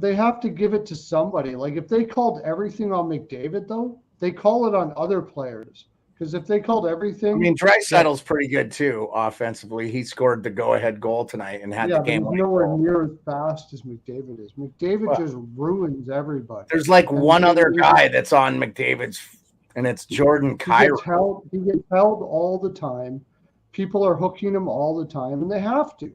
They have to give it to somebody. Like if they called everything on McDavid, though, they call it on other players. Because if they called everything, I mean, Draisaitl's pretty good too offensively. He scored the go-ahead goal tonight and had the game. He's nowhere near as fast as McDavid is. McDavid just ruins everybody. There's like one other guy that's on McDavid's, and it's Jordan Kyrou. He gets held all the time. People are hooking him all the time, and they have to.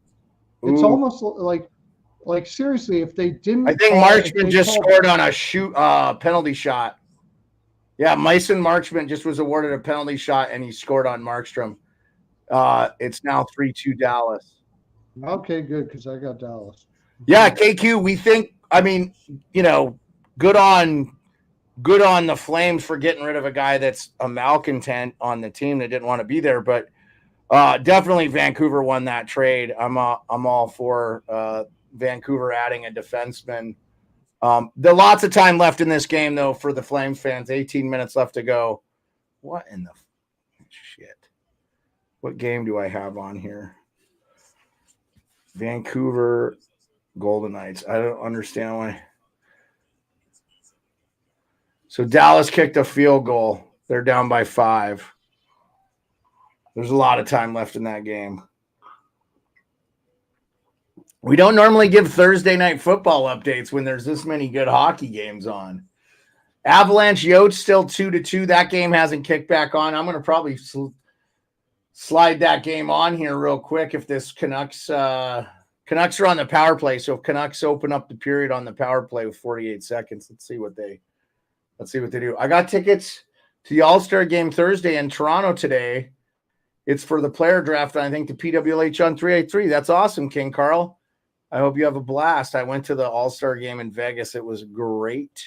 It's almost like seriously, if they didn't, I think Marchment just scored on a penalty shot. Yeah, Mason Marchment just was awarded a penalty shot, and he scored on Markstrom. It's now 3-2 Dallas. Okay, good, because I got Dallas. Yeah, KQ, we think, I mean, good on the Flames for getting rid of a guy that's a malcontent on the team that didn't want to be there, but definitely Vancouver won that trade. I'm all for Vancouver adding a defenseman. There lots of time left in this game, though, for the Flames fans. 18 minutes left to go. What in the shit? What game do I have on here? Vancouver Golden Knights. I don't understand why. So Dallas kicked a field goal. They're down by 5. There's a lot of time left in that game. We don't normally give Thursday night football updates when there's this many good hockey games on. Avalanche Yotes still 2-2. That game hasn't kicked back on. I'm going to probably slide that game on here real quick if this Canucks are on the power play. So if Canucks open up the period on the power play with 48 seconds, let's see what they do. I got tickets to the All-Star game Thursday in Toronto today. It's for the player draft, and I think the PWH on 383. That's awesome, King Carl. I hope you have a blast. I went to the All-Star game in Vegas. It was great.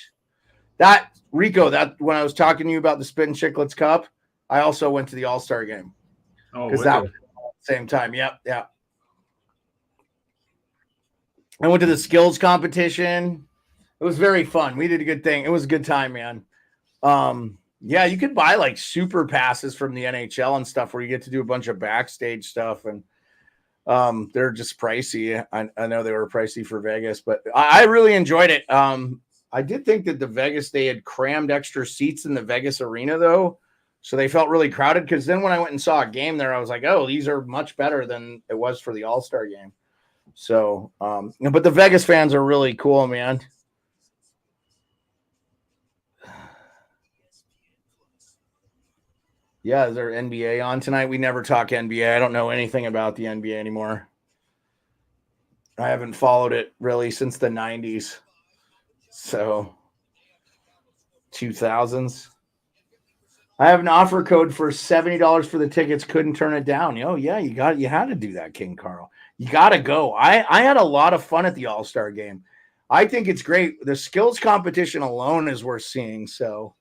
Rico, when I was talking to you about the Spin Chicklets Cup, I also went to the All-Star game. Oh, because that was at the same time. Yep. I went to the skills competition. It was very fun. We did a good thing. It was a good time, man. Yeah, you could buy like super passes from the NHL and stuff where you get to do a bunch of backstage stuff, and they're just pricey. I know they were pricey for Vegas, but I really enjoyed it. I did think that they had crammed extra seats in the Vegas arena though, so they felt really crowded, because then when I went and saw a game there, I was like, oh, these are much better than it was for the All-Star game. So, but the Vegas fans are really cool, man. Yeah, is there NBA on tonight? We never talk NBA. I don't know anything about the NBA anymore. I haven't followed it really since the 90s. So, 2000s. I have an offer code for $70 for the tickets. Couldn't turn it down. Oh, yeah, you had to do that, King Carl. You got to go. I had a lot of fun at the All-Star game. I think it's great. The skills competition alone is worth seeing, so.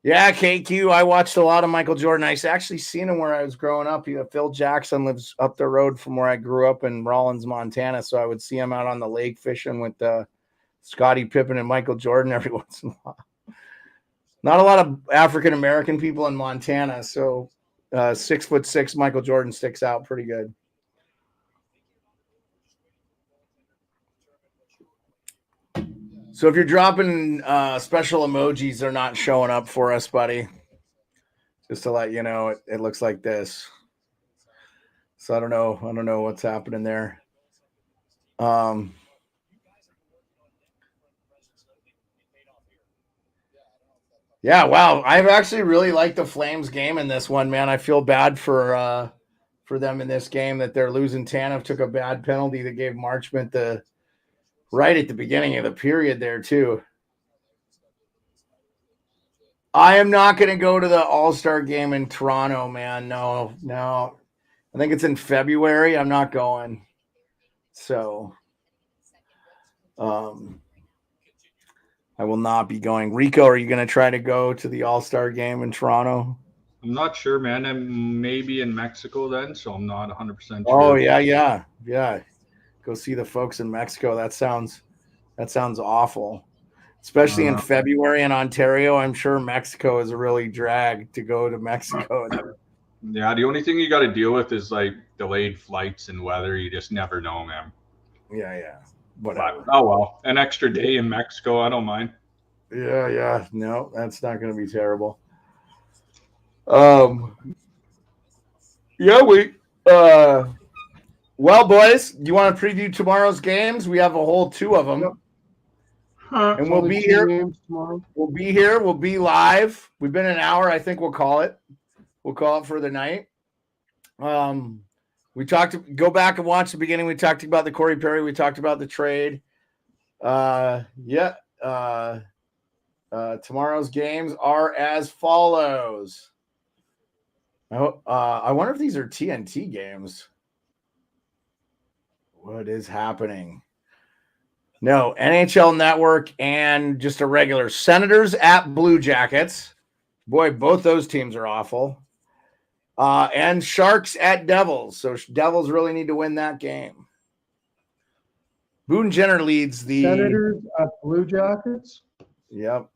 Yeah, KQ, I watched a lot of Michael Jordan. I actually seen him where I was growing up. Phil Jackson lives up the road from where I grew up in Rawlins, Montana, so I would see him out on the lake fishing with Scottie Pippen and Michael Jordan every once in a while. Not a lot of African-American people in Montana, so 6'6" Michael Jordan sticks out pretty good. So if you're dropping special emojis, they're not showing up for us, buddy. Just to let you know, it looks like this. So I don't know what's happening there. Yeah, wow. I've actually really liked the Flames game in this one, man. I feel bad for them in this game that they're losing. Tanev took a bad penalty that gave Marchment right at the beginning of the period there, too. I am not going to go to the All-Star game in Toronto, man. No. I think it's in February. I'm not going. So, I will not be going. Rico, are you going to try to go to the All-Star game in Toronto? I'm not sure, man. I'm maybe in Mexico then, so I'm not 100% sure. Oh, yeah. Go see the folks in Mexico. That sounds awful. Especially in February in Ontario. I'm sure Mexico is a really drag to go to Mexico. Yeah, the only thing you got to deal with is like delayed flights and weather. You just never know, man. Yeah. Whatever. But, oh, well. An extra day in Mexico, I don't mind. Yeah. No, that's not going to be terrible. Well, boys, do you want to preview tomorrow's games? We have a whole 2 of them. Yep. And we'll be here. Tomorrow. We'll be here. We'll be live. We've been an hour. I think we'll call it. We'll call it for the night. Go back and watch the beginning. We talked about the Corey Perry. We talked about the trade. Tomorrow's games are as follows. I wonder if these are TNT games. What is happening? No, NHL Network and just a regular Senators at Blue Jackets. Boy, both those teams are awful. And Sharks at Devils. So Devils really need to win that game. Boone Jenner leads the Senators at Blue Jackets. Yep.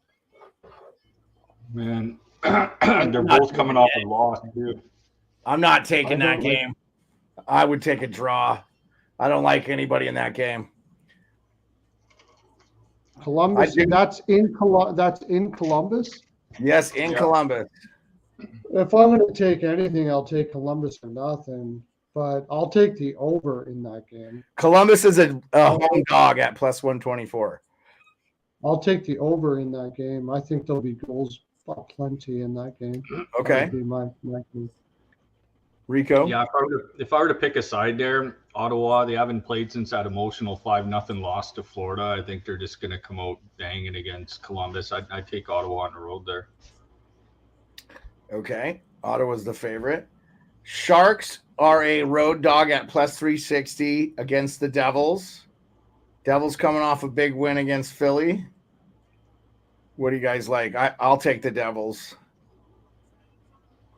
Man, they're both coming off a loss, too. I'm not taking that game. I would take a draw. I don't like anybody in that game. Columbus. That's in Columbus. Yes, in Columbus. If I'm going to take anything, I'll take Columbus or nothing. But I'll take the over in that game. Columbus is a home dog at plus 124. I'll take the over in that game. I think there'll be goals plenty in that game. Okay. That would be my game. Rico? Yeah, if I were to pick a side there, Ottawa, they haven't played since that emotional 5-0 loss to Florida. I think they're just going to come out banging against Columbus. I'd take Ottawa on the road there. Okay. Ottawa's the favorite. Sharks are a road dog at plus 360 against the Devils. Devils coming off a big win against Philly. What do you guys like? I'll take the Devils.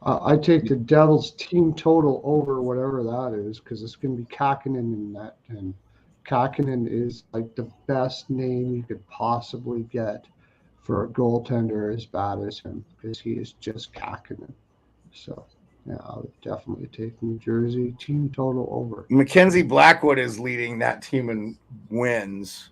I take the Devils team total over whatever that is because it's going to be Kakinen in that. And Kakinen is like the best name you could possibly get for a goaltender as bad as him because he is just Kakinen. So, yeah, I would definitely take New Jersey team total over. Mackenzie Blackwood is leading that team in wins.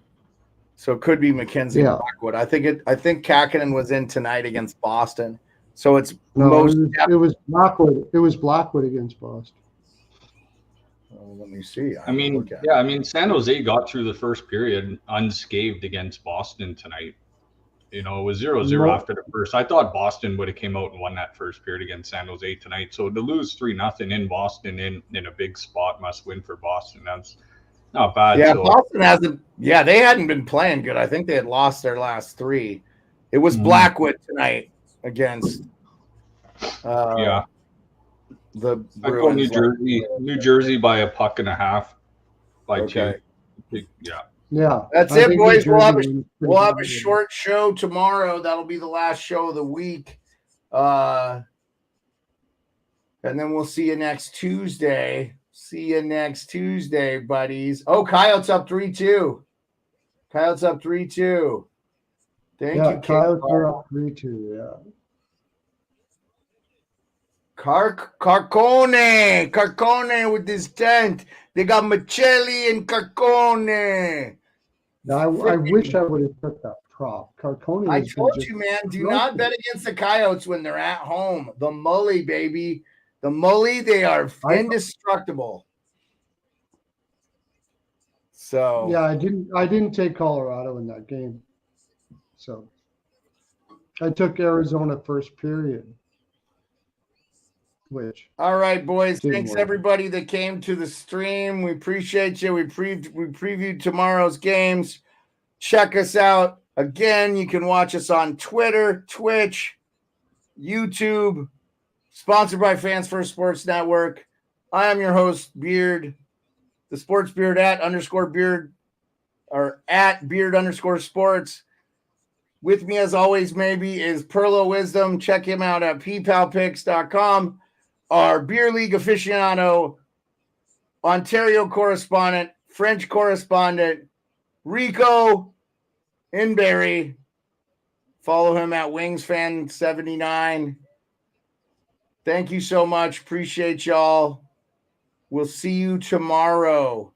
So it could be Mackenzie Blackwood. I think Kakinen was in tonight against Boston. So it was Blackwood. It was Blackwood against Boston. Let me see. San Jose got through the first period unscathed against Boston tonight. You know, it was 0-0 after the first. I thought Boston would have came out and won that first period against San Jose tonight. So to lose 3-0 in Boston in a big spot must win for Boston. That's not bad. Yeah, Boston hasn't. Yeah, they hadn't been playing good. I think they had lost their last 3. It was Blackwood tonight against the Bruins. I go New Jersey by a puck and a half by 2. Yeah. That's it, boys. We'll have a short show tomorrow. That'll be the last show of the week. And then we'll see you next Tuesday. See you next Tuesday, buddies. Oh, Coyotes up 3-2. Coyotes up 3-2. Thank you, Coyotes are up 3-2, yeah. Carcone with his tent. They got Michelli and Carcone. Now, I wish I would have took that prop. Carcone. I told you, man, do not bet against the Coyotes when they're at home. The Mully, baby. The Mully, they are indestructible. So yeah, I didn't take Colorado in that game. So I took Arizona first period. All right, boys. Thanks everybody that came to the stream. We appreciate you. We previewed tomorrow's games. Check us out. Again, you can watch us on Twitter, Twitch, YouTube, sponsored by Fans First Sports Network. I am your host, Beard, the Sports Beard at _Beard or at Beard_sports. With me, as always, maybe is Perlo Wisdom. Check him out at ppalpicks.com. Our Beer League aficionado, Ontario correspondent, French correspondent, Rico in Barrie. Follow him at WingsFan79. Thank you so much. Appreciate y'all. We'll see you tomorrow.